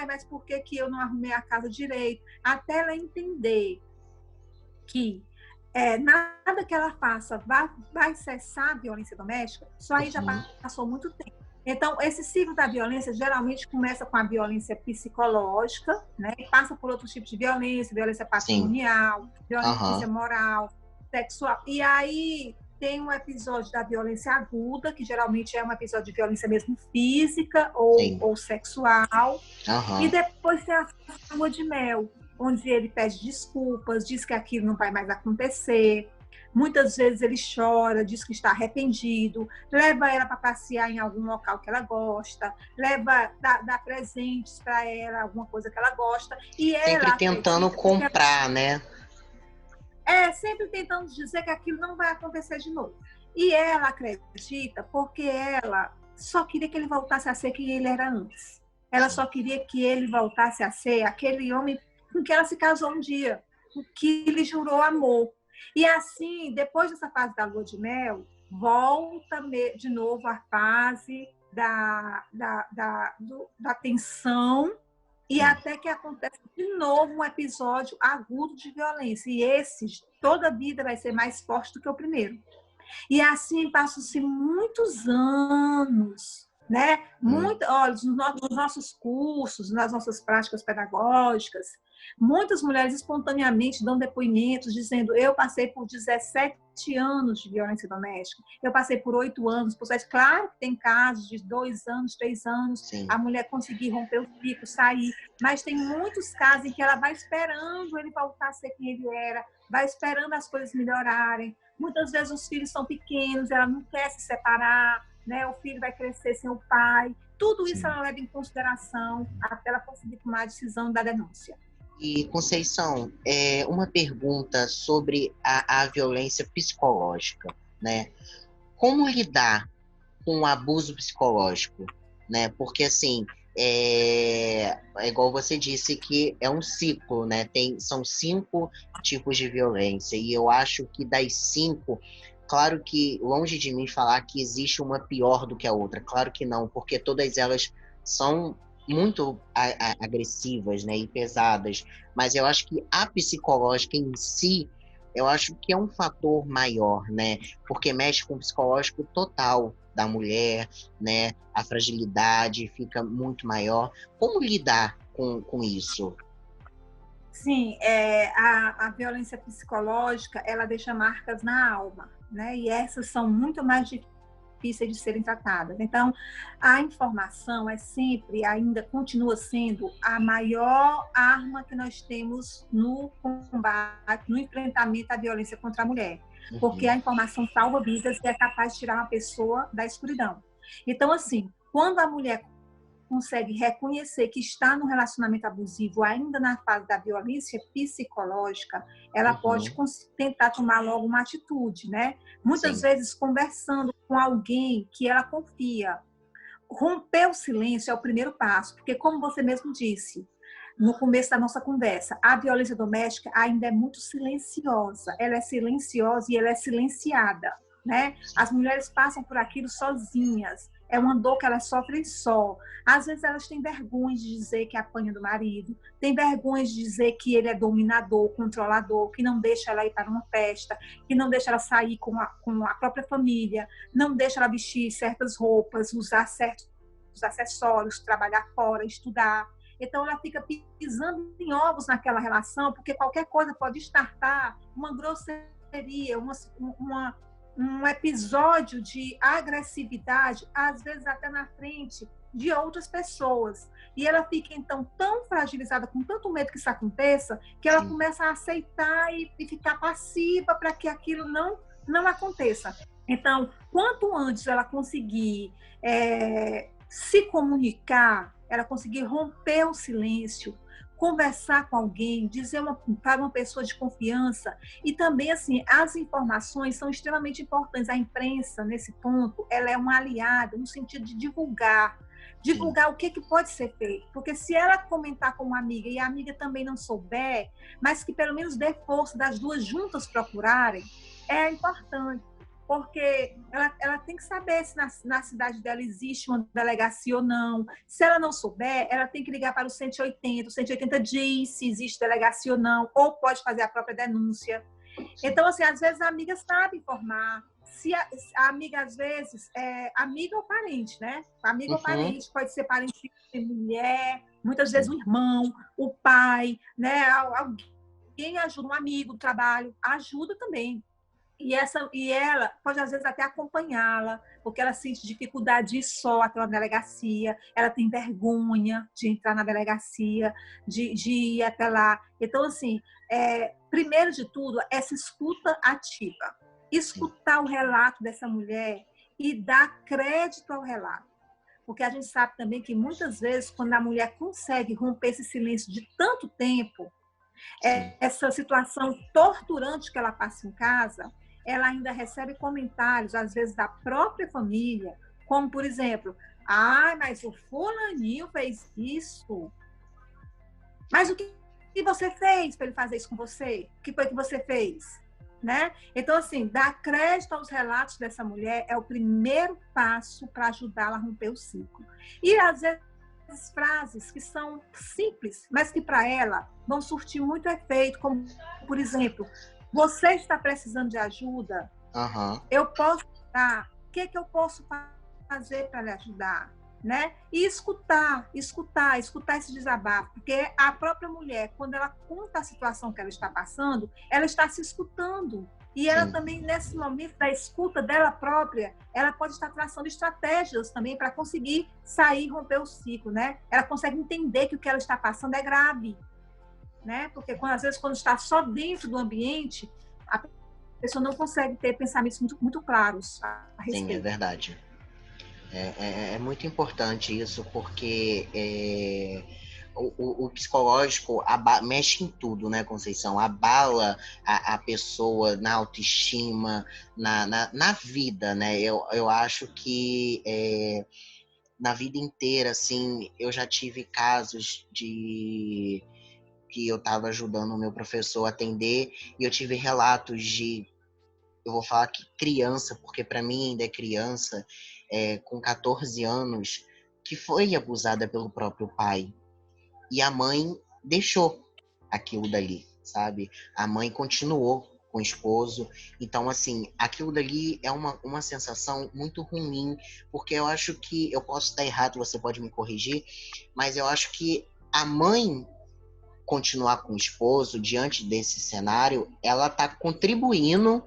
Mas por que eu não arrumei a casa direito? Até ela entender que nada que ela faça vai cessar a violência doméstica, só aí já passou muito tempo. Então, esse ciclo da violência geralmente começa com a violência psicológica, né? E passa por outros tipos de violência patrimonial, violência moral, sexual. E aí tem um episódio da violência aguda, que geralmente é um episódio de violência mesmo física ou sexual. E depois tem a lua de mel, onde ele pede desculpas, diz que aquilo não vai mais acontecer. Muitas vezes ele chora, diz que está arrependido, leva ela para passear em algum local que ela gosta, dá presentes para ela, alguma coisa que ela gosta. E sempre ela tentando comprar, né? Sempre tentando dizer que aquilo não vai acontecer de novo. E ela acredita porque ela só queria que ele voltasse a ser quem ele era antes. Ela só queria que ele voltasse a ser aquele homem com que ela se casou um dia, que lhe jurou amor. E assim, depois dessa fase da lua de mel, volta de novo a fase da tensão, e até que acontece de novo um episódio agudo de violência. E esse, toda a vida, vai ser mais forte do que o primeiro. E assim passam-se muitos anos, né? Olha, nos nossos cursos, nas nossas práticas pedagógicas, muitas mulheres espontaneamente dão depoimentos dizendo: eu passei por 17 anos de violência doméstica, eu passei por 8 anos, por 7. Claro que tem casos de 2 anos, 3 anos, a mulher conseguir romper o ciclo, sair, mas tem muitos casos em que ela vai esperando ele voltar a ser quem ele era, vai esperando as coisas melhorarem. Muitas vezes os filhos são pequenos, ela não quer se separar, né? O filho vai crescer sem o pai. Tudo isso ela leva em consideração até ela conseguir tomar a decisão da denúncia. E, Conceição, uma pergunta sobre a violência psicológica, né? Como lidar com o abuso psicológico, né? Porque, assim, é igual você disse que é um ciclo, né? São 5 tipos de violência, e eu acho que das 5, claro que, longe de mim falar que existe uma pior do que a outra, claro que não, porque todas elas são muito agressivas, né, e pesadas, mas eu acho que a psicológica em si, eu acho que é um fator maior, né, porque mexe com o psicológico total da mulher, né, a fragilidade fica muito maior. Como lidar com isso? Sim, a violência psicológica, ela deixa marcas na alma, né? E essas são muito mais difíceis de serem tratadas. Então, a informação é sempre, ainda continua sendo, a maior arma que nós temos no combate, no enfrentamento à violência contra a mulher. Porque a informação salva vidas e é capaz de tirar uma pessoa da escuridão. Então, assim, quando a mulher consegue reconhecer que está no relacionamento abusivo ainda na fase da violência psicológica, ela pode tentar tomar logo uma atitude, né? Muitas Sim. vezes conversando com alguém que ela confia. Romper o silêncio é o primeiro passo, porque como você mesmo disse no começo da nossa conversa, a violência doméstica ainda é muito silenciosa. Ela é silenciosa e ela é silenciada, né? As mulheres passam por aquilo sozinhas. É uma dor que elas sofrem só. Às vezes elas têm vergonha de dizer que apanha do marido, têm vergonha de dizer que ele é dominador, controlador, que não deixa ela ir para uma festa, que não deixa ela sair com a própria família, não deixa ela vestir certas roupas, usar certos acessórios, trabalhar fora, estudar. Então, ela fica pisando em ovos naquela relação, porque qualquer coisa pode estartar uma grosseria, um episódio de agressividade, às vezes até na frente de outras pessoas. E ela fica, então, tão fragilizada, com tanto medo que isso aconteça, que ela começa a aceitar e ficar passiva para que aquilo não aconteça. Então, quanto antes ela conseguir se comunicar, ela conseguir romper o silêncio, conversar com alguém, dizer para uma pessoa de confiança. E também, assim, as informações são extremamente importantes. A imprensa, nesse ponto, ela é uma aliada no sentido de divulgar o que pode ser feito. Porque se ela comentar com uma amiga e a amiga também não souber, mas que pelo menos dê força das duas juntas procurarem, é importante. Porque ela tem que saber se na cidade dela existe uma delegacia ou não. Se ela não souber, ela tem que ligar para o 180. O 180 diz se existe delegacia ou não, ou pode fazer a própria denúncia. Então, assim, às vezes a amiga sabe informar. Se a amiga, às vezes, é amiga ou parente, né? Amiga ou parente, pode ser parente de mulher, muitas vezes o irmão, o pai, né? Alguém ajuda, um amigo do trabalho, ajuda também. E ela pode, às vezes, até acompanhá-la, porque ela sente dificuldade de ir só até uma delegacia, ela tem vergonha de entrar na delegacia, de ir até lá. Então, assim, primeiro de tudo, essa escuta ativa. Escutar o relato dessa mulher e dar crédito ao relato. Porque a gente sabe também que, muitas vezes, quando a mulher consegue romper esse silêncio de tanto tempo, essa situação torturante que ela passa em casa, ela ainda recebe comentários, às vezes, da própria família, como, por exemplo, mas o fulaninho fez isso. Mas o que você fez para ele fazer isso com você? O que foi que você fez? Né? Então, assim, dar crédito aos relatos dessa mulher é o primeiro passo para ajudá-la a romper o ciclo. E, às vezes, frases que são simples, mas que para ela vão surtir muito efeito, como, por exemplo, você está precisando de ajuda? Eu posso ajudar? O que eu posso fazer para lhe ajudar? Né? E escutar esse desabafo, porque a própria mulher, quando ela conta a situação que ela está passando, ela está se escutando. E ela também, nesse momento da escuta dela própria, ela pode estar traçando estratégias também para conseguir sair e romper o ciclo, né? Ela consegue entender que o que ela está passando é grave, né? Porque, às vezes, quando está só dentro do ambiente, a pessoa não consegue ter pensamentos muito, muito claros a respeito. Sim, é verdade. É muito importante isso, porque o psicológico mexe em tudo, né, Conceição? Abala a pessoa na autoestima, na vida, né? Eu acho que na vida inteira, assim, eu já tive casos que eu estava ajudando o meu professor a atender, e eu tive relatos de eu vou falar que criança, porque para mim ainda é criança, com 14 anos, que foi abusada pelo próprio pai. E a mãe deixou aquilo dali, sabe? A mãe continuou com o esposo. Então, assim, aquilo dali é uma sensação muito ruim, porque eu acho que, eu posso estar errado, você pode me corrigir, mas eu acho que a mãe continuar com o esposo diante desse cenário, ela está contribuindo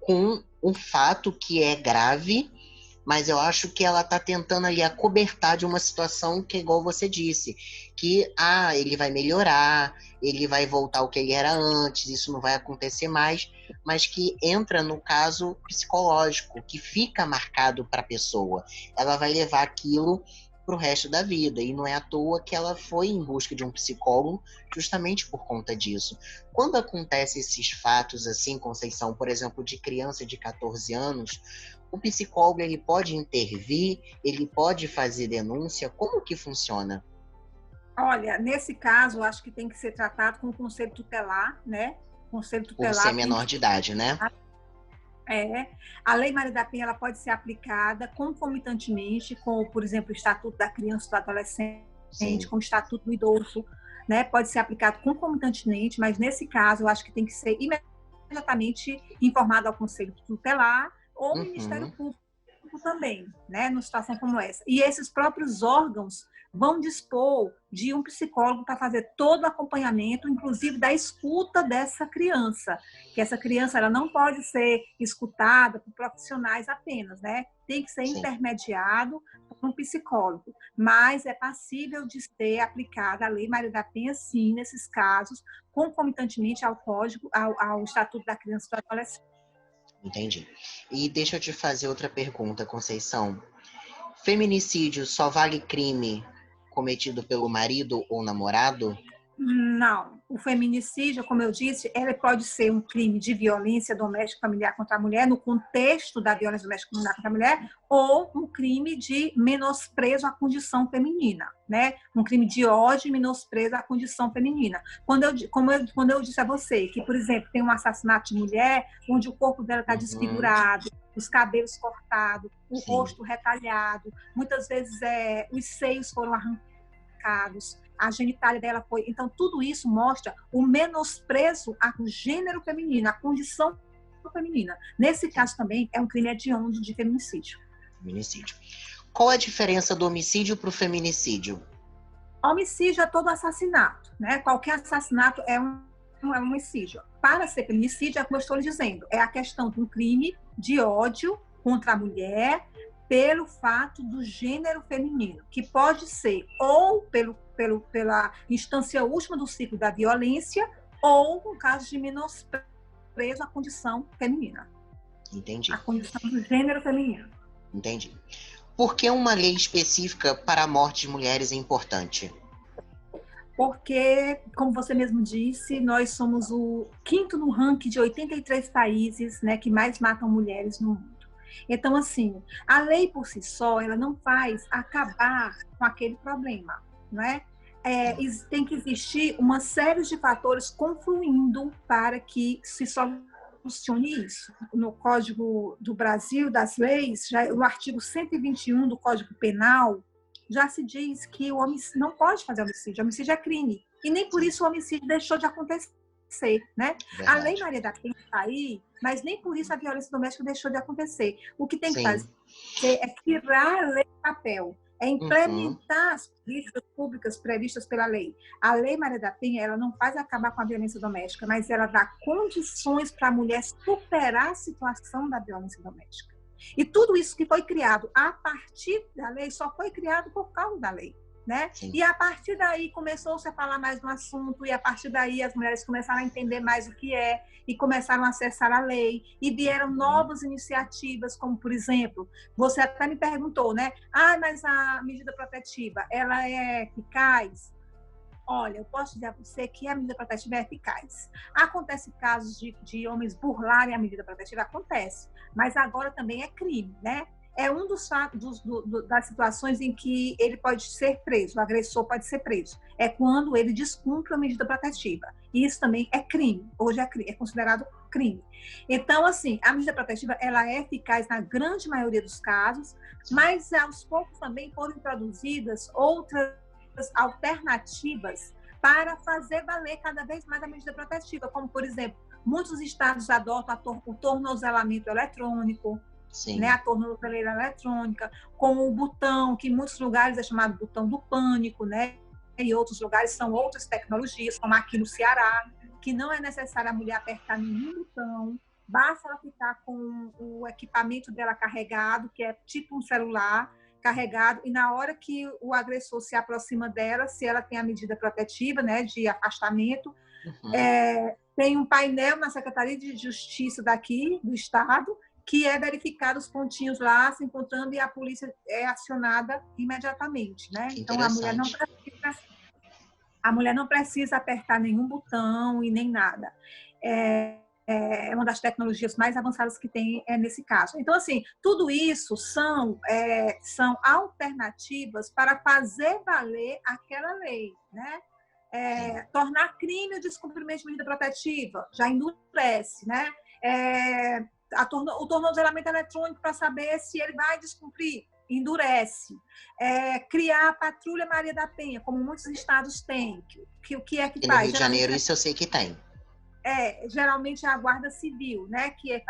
com um fato que é grave, mas eu acho que ela está tentando ali acobertar de uma situação que, igual você disse, que ele vai melhorar, ele vai voltar ao que ele era antes, isso não vai acontecer mais, mas que entra no caso psicológico, que fica marcado para a pessoa. Ela vai levar aquilo para o resto da vida, e não é à toa que ela foi em busca de um psicólogo justamente por conta disso. Quando acontecem esses fatos assim, Conceição, por exemplo, de criança de 14 anos, o psicólogo ele pode intervir, ele pode fazer denúncia, como que funciona? Olha, nesse caso, eu acho que tem que ser tratado com o conselho tutelar, né? O conselho Por ser tutelar tem menor que... de idade, né? A Lei Maria da Penha ela pode ser aplicada concomitantemente com, por exemplo, o Estatuto da Criança e do Adolescente, Sim. com o Estatuto do Idoso, né? Pode ser aplicado concomitantemente, mas nesse caso eu acho que tem que ser imediatamente informado ao Conselho Tutelar ou ao Ministério Público também, né? Numa situação como essa. E esses próprios órgãos vão dispor de um psicólogo para fazer todo o acompanhamento, inclusive da escuta dessa criança, que essa criança ela não pode ser escutada por profissionais apenas, né? Tem que ser intermediado por um psicólogo, mas é passível de ser aplicada a Lei Maria da Penha, sim, nesses casos, concomitantemente ao Código, ao Estatuto da Criança e do Adolescente. Entendi. E deixa eu te fazer outra pergunta, Conceição. Feminicídio só vale crime cometido pelo marido ou namorado? Não. O feminicídio, como eu disse, ele pode ser um crime de violência doméstica familiar contra a mulher, no contexto da violência doméstica familiar contra a mulher, ou um crime de menosprezo à condição feminina, né? Um crime de ódio e menosprezo à condição feminina. Quando eu disse a você que, por exemplo, tem um assassinato de mulher onde o corpo dela está desfigurado, os cabelos cortados, o rosto retalhado, muitas vezes os seios foram arrancados, a genitália dela foi... Então, tudo isso mostra o menosprezo ao gênero feminino, à condição feminina. Nesse caso também, é um crime hediondo de feminicídio. Feminicídio. Qual a diferença do homicídio para o feminicídio? Homicídio é todo assassinato, né? Qualquer assassinato é um homicídio. Para ser feminicídio, é como eu estou lhe dizendo, é a questão de um crime de ódio contra a mulher pelo fato do gênero feminino, que pode ser ou pela instância última do ciclo da violência ou no caso de menosprezo à condição feminina. Entendi. A condição do gênero feminino. Entendi. Por que uma lei específica para a morte de mulheres é importante? Porque, como você mesmo disse, nós somos o 5º no ranking de 83 países, né, que mais matam mulheres no mundo. Então, assim, a lei por si só, ela não faz acabar com aquele problema, não é? Tem que existir uma série de fatores confluindo para que se solucione isso. No Código do Brasil, das leis, já, o artigo 121 do Código Penal, já se diz que o homicídio não pode fazer homicídio. O homicídio é crime. E nem por isso o homicídio deixou de acontecer, né? A Lei Maria da Penha está aí, mas nem por isso a violência doméstica deixou de acontecer. O que tem que fazer é tirar a lei do papel, é implementar as políticas públicas previstas pela lei. A Lei Maria da Penha, ela não faz acabar com a violência doméstica, mas ela dá condições para a mulher superar a situação da violência doméstica. E tudo isso que foi criado a partir da lei só foi criado por causa da lei, né? E a partir daí começou-se a falar mais no assunto, e a partir daí as mulheres começaram a entender mais o que é, e começaram a acessar a lei, e vieram novas iniciativas, como, por exemplo, você até me perguntou, né? Mas a medida protetiva, ela é eficaz? Olha, eu posso dizer a você que a medida protetiva é eficaz. Acontece casos de homens burlarem a medida protetiva? Acontece. Mas agora também é crime, né? É um dos fatos das situações em que ele pode ser preso, o agressor pode ser preso. É quando ele descumpre a medida protetiva. E isso também é crime. Hoje é considerado crime. Então, assim, a medida protetiva, ela é eficaz na grande maioria dos casos, mas aos poucos também foram introduzidas outras alternativas para fazer valer cada vez mais a medida protetiva, como, por exemplo, muitos estados adotam o tornozelamento eletrônico, né, a tornozeleira eletrônica, com o botão, que em muitos lugares é chamado botão do pânico, né, e em outros lugares são outras tecnologias, como aqui no Ceará, que não é necessário a mulher apertar nenhum botão, basta ela ficar com o equipamento dela carregado, que é tipo um celular carregado, e na hora que o agressor se aproxima dela, se ela tem a medida protetiva, né, de afastamento, tem um painel na Secretaria de Justiça daqui, do Estado, que é verificado os pontinhos lá, se encontrando, e a polícia é acionada imediatamente, né? Então, a mulher não precisa apertar nenhum botão e nem nada. É uma das tecnologias mais avançadas que tem nesse caso. Então, assim, tudo isso são alternativas para fazer valer aquela lei, né? Tornar crime o descumprimento de medida protetiva, já endurece, né? O tornozelamento eletrônico para saber se ele vai descumprir, endurece. Criar a Patrulha Maria da Penha, como muitos estados têm. O que é que e faz? No Rio de Janeiro, isso eu sei que tem. Geralmente é a Guarda Civil, né, que é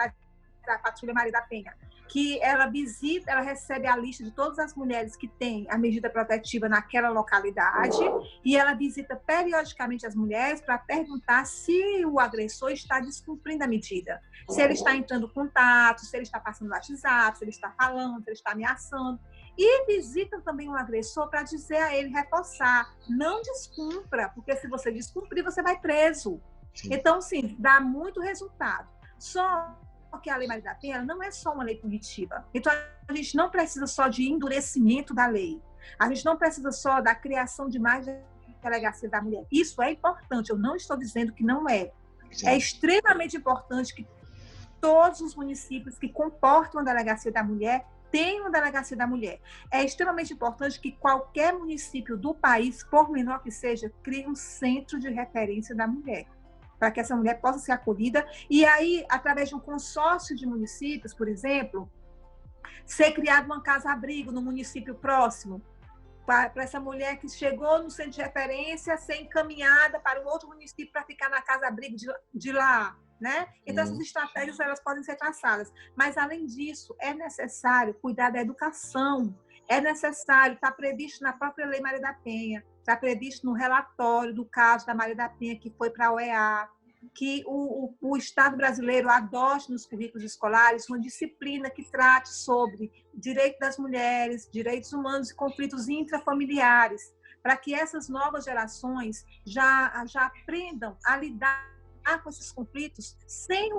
a Patrulha Maria da Penha, que ela visita, ela recebe a lista de todas as mulheres que têm a medida protetiva naquela localidade, e ela visita periodicamente as mulheres para perguntar se o agressor está descumprindo a medida, se ele está entrando em contato, se ele está passando no WhatsApp, se ele está falando, se ele está ameaçando. E visitam também o agressor para dizer a ele, reforçar, não descumpra, porque se você descumprir, você vai preso. Sim. Então, sim, dá muito resultado. Só que a Lei Maria da Penha não é só uma lei punitiva. Então, a gente não precisa só de endurecimento da lei. A gente não precisa só da criação de mais delegacia da mulher. Isso é importante, eu não estou dizendo que não é. Sim. É extremamente importante que todos os municípios que comportam a delegacia da mulher tenham uma delegacia da mulher. É extremamente importante que qualquer município do país, por menor que seja, crie um centro de referência da mulher, para que essa mulher possa ser acolhida. E aí, através de um consórcio de municípios, por exemplo, ser criada uma casa-abrigo no município próximo, para essa mulher que chegou no centro de referência, ser encaminhada para um outro município para ficar na casa-abrigo de lá, né? Então, essas estratégias elas podem ser traçadas. Mas, além disso, é necessário cuidar da educação, é necessário, está previsto na própria Lei Maria da Penha, está previsto no relatório do caso da Maria da Penha, que foi para a OEA, que o Estado brasileiro adote nos currículos escolares uma disciplina que trate sobre direito das mulheres, direitos humanos e conflitos intrafamiliares, para que essas novas gerações já aprendam a lidar com esses conflitos sem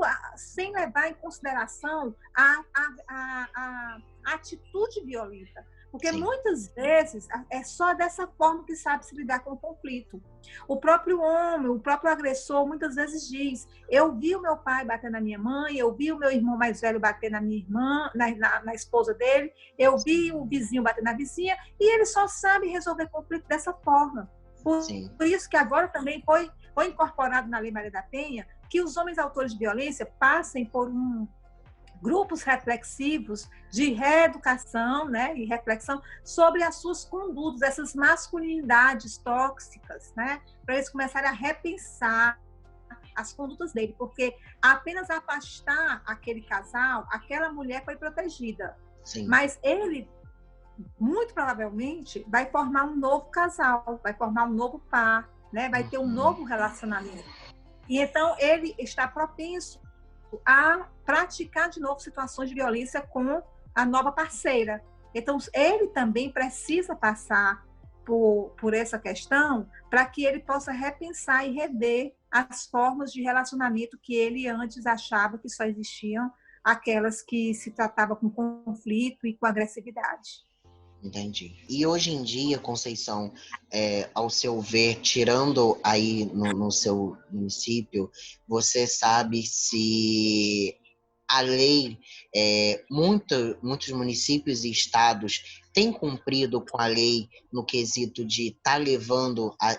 levar em consideração a atitude violenta. Porque Sim. muitas vezes é só dessa forma que sabe se lidar com o conflito. O próprio homem, o próprio agressor, muitas vezes diz: eu vi o meu pai bater na minha mãe, eu vi o meu irmão mais velho bater na minha irmã, na esposa dele, eu vi o vizinho bater na vizinha, e ele só sabe resolver conflito dessa forma. Por isso que agora também foi incorporado na Lei Maria da Penha que os homens autores de violência passem por grupos reflexivos de reeducação, né, e reflexão sobre as suas condutas, essas masculinidades tóxicas, né, para eles começarem a repensar as condutas dele, porque apenas afastar aquele casal, aquela mulher foi protegida. Sim. Mas ele, muito provavelmente, vai formar um novo casal, vai formar um novo par, né, vai ter um novo relacionamento. E então ele está propenso a praticar de novo situações de violência com a nova parceira. Então, ele também precisa passar por essa questão para que ele possa repensar e rever as formas de relacionamento que ele antes achava que só existiam aquelas que se tratavam com conflito e com agressividade. Entendi. E hoje em dia, Conceição, ao seu ver, tirando aí no seu município, você sabe se a lei, muitos municípios e estados têm cumprido com a lei no quesito de estar levando a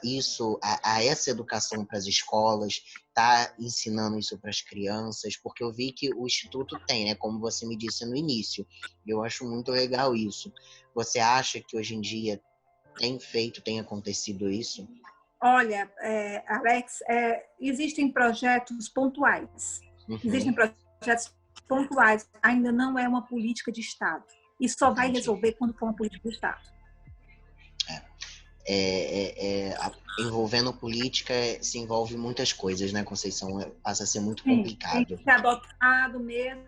essa educação para as escolas, tá ensinando isso para as crianças, porque eu vi que o Instituto tem, né, como você me disse no início. Eu acho muito legal isso. Você acha que hoje em dia tem acontecido isso? Olha, Alex, existem projetos pontuais. Existem projetos pontuais. Ainda não é uma política de Estado. E só vai resolver quando for uma política de Estado. Envolvendo política, se envolve muitas coisas, né, Conceição? Passa a ser muito Sim, complicado. tem que ser adotado mesmo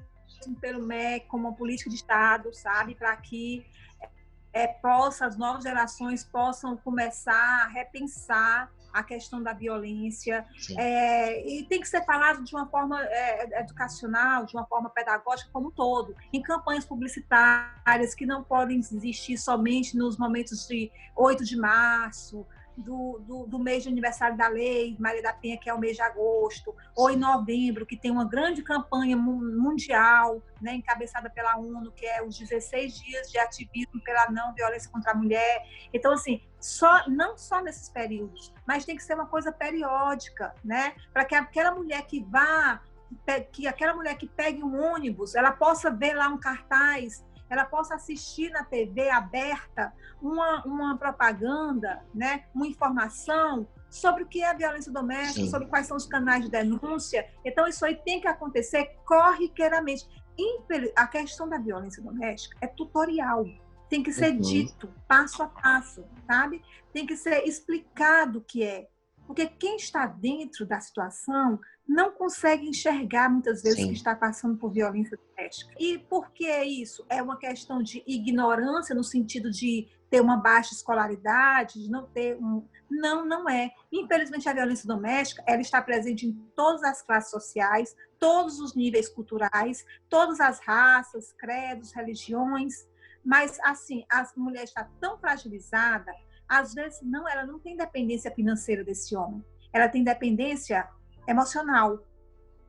pelo MEC como uma política de Estado, sabe? Para que as novas gerações possam começar a repensar a questão da violência, e tem que ser falado de uma forma educacional, de uma forma pedagógica como um todo, em campanhas publicitárias que não podem existir somente nos momentos de 8 de março, do mês de aniversário da Lei Maria da Penha, que é o mês de agosto, ou em novembro, que tem uma grande campanha mundial, né, encabeçada pela ONU, que é os 16 dias de ativismo pela não violência contra a mulher. Então, assim, não só nesses períodos, mas tem que ser uma coisa periódica, né, para que aquela mulher que pegue um ônibus, ela possa ver lá um cartaz, ela possa assistir na TV aberta uma propaganda, né, uma informação sobre o que é a violência doméstica, sobre quais são os canais de denúncia. Então, isso aí tem que acontecer corriqueiramente. A questão da violência doméstica é tutorial. Tem que ser dito passo a passo, sabe? Tem que ser explicado o que é. Porque quem está dentro da situação não consegue enxergar, muitas vezes, que está passando por violência doméstica. E por que isso? É uma questão de ignorância, no sentido de ter uma baixa escolaridade, de não ter um... Não é. Infelizmente, a violência doméstica, ela está presente em todas as classes sociais, todos os níveis culturais, todas as raças, credos, religiões. Mas, assim, a mulher está tão fragilizada, às vezes, ela não tem dependência financeira desse homem. Ela tem dependência emocional,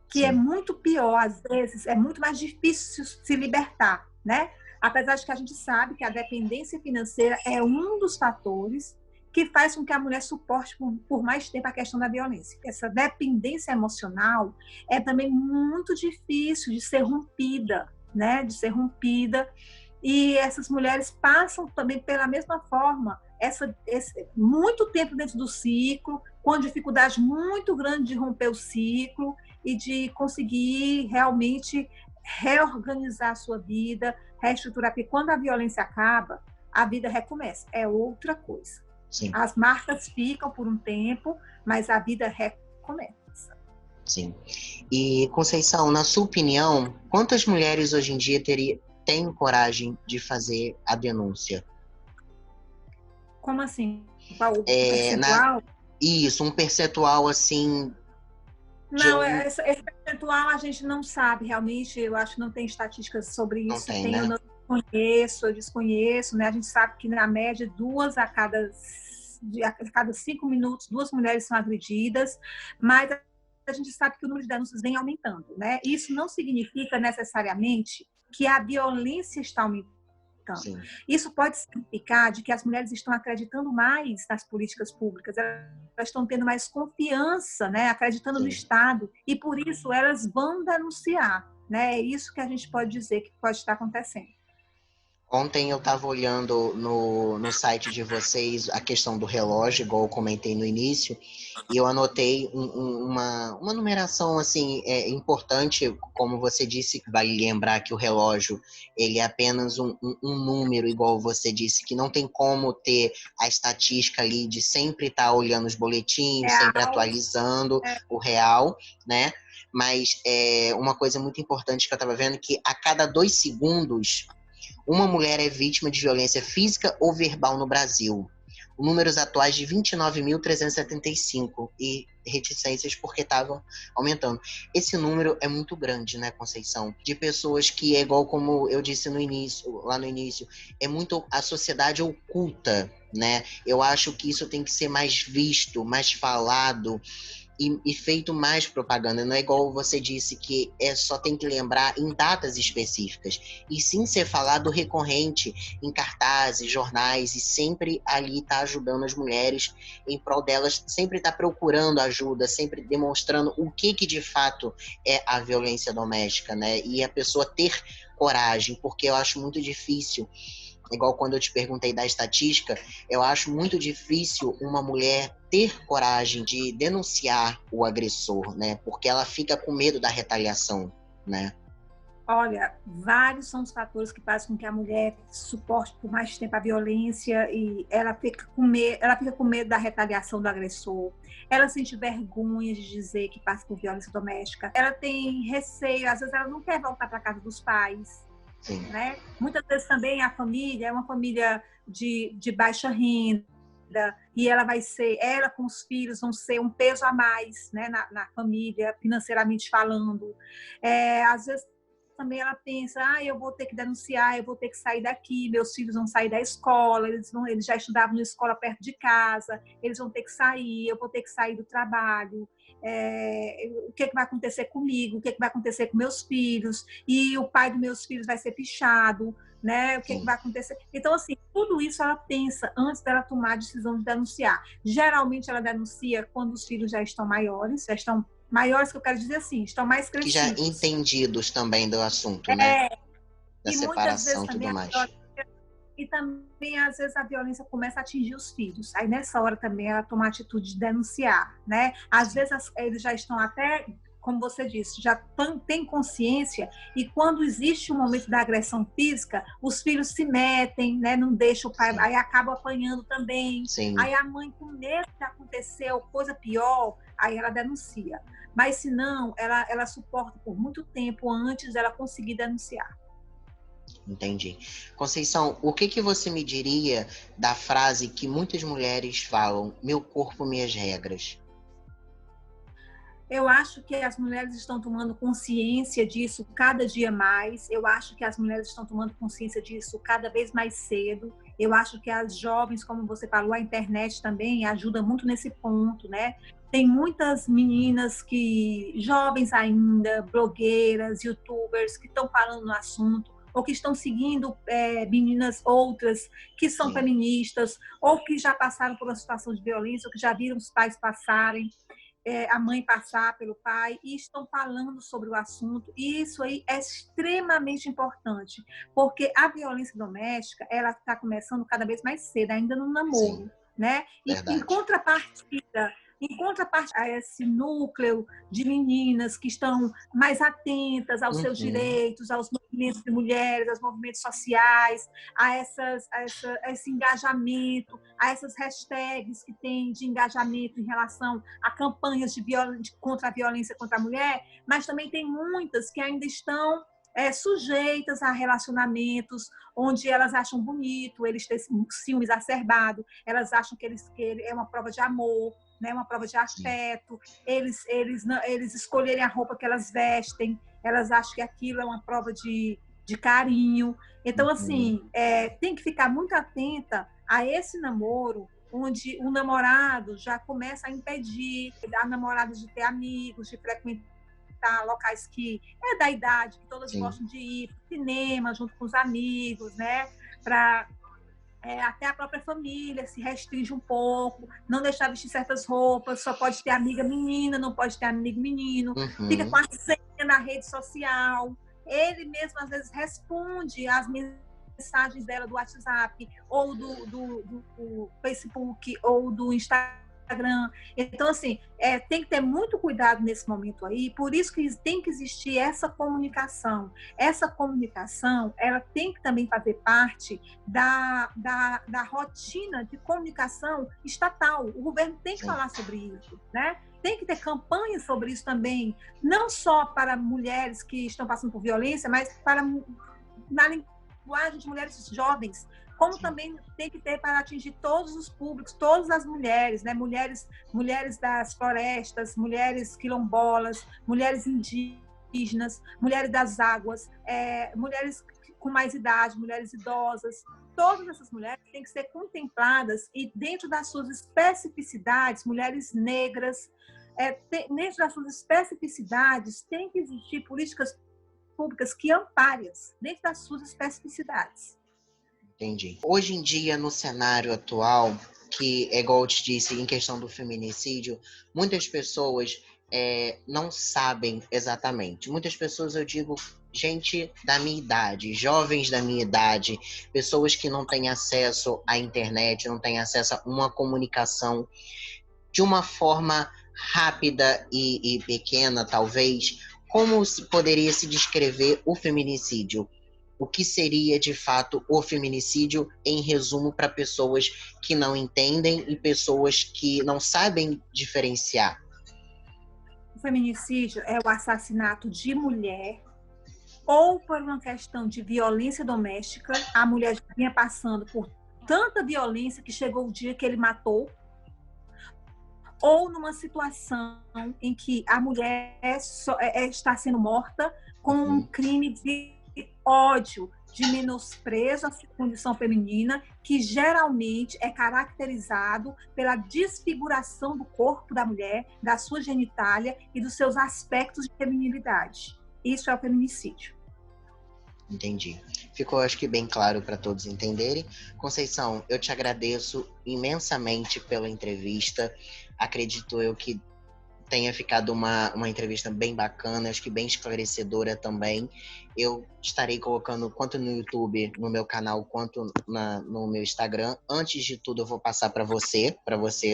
que é muito pior, às vezes, é muito mais difícil se libertar, né? Apesar de que a gente sabe que a dependência financeira é um dos fatores que faz com que a mulher suporte por mais tempo a questão da violência. Essa dependência emocional é também muito difícil de ser rompida, né? De ser rompida. E essas mulheres passam também pela mesma forma, muito tempo dentro do ciclo, com dificuldade muito grande de romper o ciclo e de conseguir realmente reorganizar a sua vida, reestruturar, porque quando a violência acaba, a vida recomeça, é outra coisa. Sim. As marcas ficam por um tempo, mas a vida recomeça. Sim. E, Conceição, na sua opinião, quantas mulheres hoje em dia têm coragem de fazer a denúncia? Como assim? Qual o percentual? Isso, um percentual assim... Não, esse percentual a gente não sabe realmente, eu acho que não tem estatísticas sobre isso. Não tem, né? Eu desconheço, né? A gente sabe que na média 2 a cada 5 minutos, 2 mulheres são agredidas, mas a gente sabe que o número de denúncias vem aumentando, né? Isso não significa necessariamente que a violência está aumentando. Sim. Isso pode significar de que as mulheres estão acreditando mais nas políticas públicas, elas estão tendo mais confiança, né? Acreditando no Estado, e por isso elas vão denunciar, né? É isso que a gente pode dizer que pode estar acontecendo. Ontem eu estava olhando no site de vocês a questão do relógio, igual eu comentei no início, e eu anotei uma numeração assim, importante, como você disse, vale lembrar que o relógio ele é apenas um número, igual você disse, que não tem como ter a estatística ali de sempre estar olhando os boletins, sempre atualizando o real, né? Mas uma coisa muito importante que eu estava vendo, que a cada 2 segundos uma mulher é vítima de violência física ou verbal no Brasil. Números atuais de 29.375 e reticências porque estavam aumentando. Esse número é muito grande, né, Conceição? De pessoas que é igual como eu disse lá no início, é muito a sociedade oculta, né? Eu acho que isso tem que ser mais visto, mais falado. e feito mais propaganda. Não é igual você disse que só tem que lembrar em datas específicas, e sim ser falado recorrente em cartazes, jornais, e sempre ali tá ajudando as mulheres em prol delas, sempre tá procurando ajuda, sempre demonstrando o que de fato é a violência doméstica, né? E a pessoa ter coragem, porque eu acho muito difícil, igual quando eu te perguntei da estatística, eu acho muito difícil uma mulher ter coragem de denunciar o agressor, né? Porque ela fica com medo da retaliação, né? Olha, vários são os fatores que fazem com que a mulher suporte por mais tempo a violência e ela fica com medo da retaliação do agressor. Ela sente vergonha de dizer que passa por violência doméstica. Ela tem receio, às vezes ela não quer voltar para casa dos pais. Sim. Né? Muitas vezes também a família é uma família de baixa renda, e ela com os filhos vão ser um peso a mais, né, na família, financeiramente falando. Às vezes também ela pensa, eu vou ter que denunciar, eu vou ter que sair daqui, meus filhos vão sair da escola, eles já estudavam na escola perto de casa, eles vão ter que sair, eu vou ter que sair do trabalho. O que vai acontecer comigo, o que vai acontecer com meus filhos, e o pai dos meus filhos vai ser pichado, né? O que vai acontecer? Então, assim, tudo isso ela pensa antes dela tomar a decisão de denunciar. Geralmente ela denuncia quando os filhos já estão maiores, que eu quero dizer assim, estão mais crescidos. Que já entendidos também do assunto, né? Da separação e tudo mais. E também, às vezes, a violência começa a atingir os filhos. Aí, nessa hora, também, ela toma a atitude de denunciar, né? Às vezes, eles já estão até, como você disse, já têm consciência, e quando existe um momento da agressão física, os filhos se metem, né? Não deixa o pai, aí acaba apanhando também. Sim. Aí a mãe, com medo de acontecer coisa pior, aí ela denuncia. Mas, se não, ela suporta por muito tempo antes dela conseguir denunciar. Entendi. Conceição, o que você me diria da frase que muitas mulheres falam, meu corpo, minhas regras? Eu acho que as mulheres estão tomando consciência disso cada dia mais. Eu acho que as mulheres estão tomando consciência disso cada vez mais cedo. Eu acho que as jovens, como você falou, a internet também ajuda muito nesse ponto, né? Tem muitas meninas jovens ainda, blogueiras, youtubers, que estão falando no assunto, ou que estão seguindo meninas outras que são feministas, ou que já passaram por uma situação de violência, ou que já viram os pais passarem. A mãe passar pelo pai, e estão falando sobre o assunto, e isso aí é extremamente importante, porque a violência doméstica, ela está começando cada vez mais cedo, ainda no namoro, né? E em contrapartida a esse núcleo de meninas que estão mais atentas aos seus direitos, aos movimentos de mulheres, aos movimentos sociais, a esse engajamento, a essas hashtags que tem de engajamento em relação a campanhas contra a violência contra a mulher, mas também tem muitas que ainda estão sujeitas a relacionamentos onde elas acham bonito, eles têm ciúme exacerbado, elas acham que ele é uma prova de amor, né, uma prova de afeto, eles escolherem a roupa que elas vestem, elas acham que aquilo é uma prova de carinho. Então, assim, tem que ficar muito atenta a esse namoro, onde o namorado já começa a impedir a namorada de ter amigos, de frequentar locais que é da idade, que todas gostam de ir, cinema junto com os amigos, né? Até a própria família se restringe um pouco, não deixar vestir certas roupas, só pode ter amiga menina, não pode ter amigo menino, fica com a senha na rede social. Ele mesmo, às vezes, responde às mensagens dela do WhatsApp, ou do Facebook, ou do Instagram. Então, assim, tem que ter muito cuidado nesse momento aí, por isso que tem que existir essa comunicação. Essa comunicação, ela tem que também fazer parte da rotina de comunicação estatal. O governo tem que falar sobre isso, né? Tem que ter campanhas sobre isso também, não só para mulheres que estão passando por violência, mas na linguagem de mulheres jovens, como também tem que ter para atingir todos os públicos, todas as mulheres, né? Mulheres das florestas, mulheres quilombolas, mulheres indígenas, mulheres das águas, mulheres com mais idade, mulheres idosas. Todas essas mulheres têm que ser contempladas, e dentro das suas especificidades, mulheres negras, dentro das suas especificidades, tem que existir políticas públicas que amparem-as dentro das suas especificidades. Entendi. Hoje em dia, no cenário atual, que é igual eu te disse, em questão do feminicídio, muitas pessoas não sabem exatamente. Muitas pessoas, eu digo, gente da minha idade, jovens da minha idade, pessoas que não têm acesso à internet, não têm acesso a uma comunicação de uma forma rápida e pequena, talvez. Como poderia se descrever o feminicídio? O que seria, de fato, o feminicídio, em resumo, para pessoas que não entendem e pessoas que não sabem diferenciar? O feminicídio é o assassinato de mulher ou por uma questão de violência doméstica. A mulher já vinha passando por tanta violência que chegou o dia que ele matou, ou numa situação em que a mulher está sendo morta com um crime de ódio, de menosprezo à sua condição feminina, que geralmente é caracterizado pela desfiguração do corpo da mulher, da sua genitália e dos seus aspectos de feminilidade. Isso é o feminicídio. Entendi. Ficou, acho que, bem claro para todos entenderem. Conceição, eu te agradeço imensamente pela entrevista. Acredito eu que tenha ficado uma entrevista bem bacana, acho que bem esclarecedora também. Eu estarei colocando quanto no YouTube, no meu canal, quanto no meu Instagram. Antes de tudo, eu vou passar para você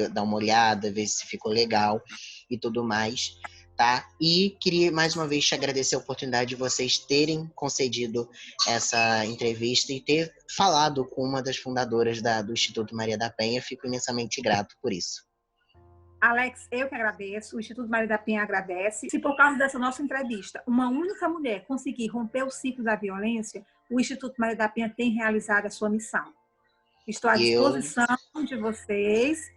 dar uma olhada, ver se ficou legal e tudo mais, tá? E queria mais uma vez te agradecer a oportunidade de vocês terem concedido essa entrevista e ter falado com uma das fundadoras do Instituto Maria da Penha. Fico imensamente grato por isso. Alex, eu que agradeço, o Instituto Maria da Penha agradece. Se por causa dessa nossa entrevista, uma única mulher conseguir romper o ciclo da violência, o Instituto Maria da Penha tem realizado a sua missão. Estou à disposição de vocês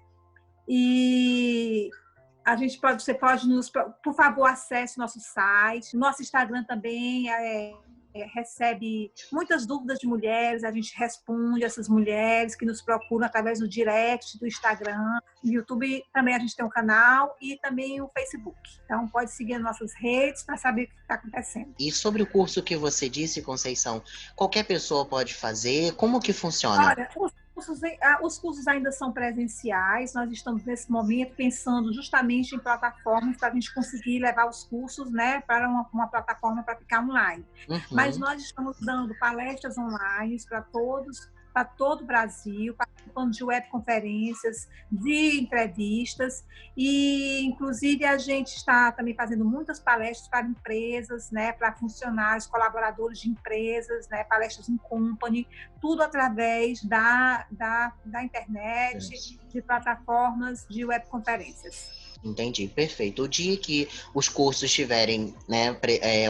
e você pode por favor, acesse nosso site. Nosso Instagram também recebe muitas dúvidas de mulheres, a gente responde essas mulheres que nos procuram através do direct do Instagram. No YouTube também a gente tem um canal e também o Facebook. Então pode seguir as nossas redes para saber o que está acontecendo. E sobre o curso que você disse, Conceição, qualquer pessoa pode fazer? Como que funciona? Olha, os cursos ainda são presenciais, nós estamos nesse momento pensando justamente em plataformas para a gente conseguir levar os cursos, né, para uma plataforma para ficar online. Mas nós estamos dando palestras online para todo o Brasil, participando de webconferências, de entrevistas e, inclusive, a gente está também fazendo muitas palestras para empresas, né, para funcionários, colaboradores de empresas, né, palestras em company, tudo através da internet, de plataformas de webconferências. Entendi, perfeito. O dia que os cursos estiverem, né,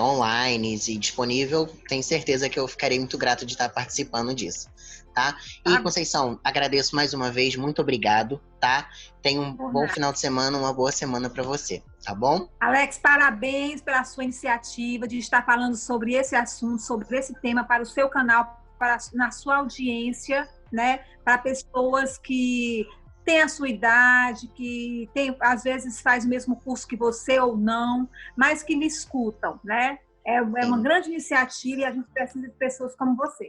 online e disponível, tenho certeza que eu ficarei muito grato de estar participando disso, tá? E, Conceição, agradeço mais uma vez, muito obrigado, tá? Tenha um bom final de semana, uma boa semana para você, tá bom? Alex, parabéns pela sua iniciativa de estar falando sobre esse assunto, sobre esse tema para o seu canal, na sua audiência, né? Para pessoas que tem a sua idade, que às vezes faz o mesmo curso que você ou não, mas que me escutam, né? É uma grande iniciativa e a gente precisa de pessoas como você.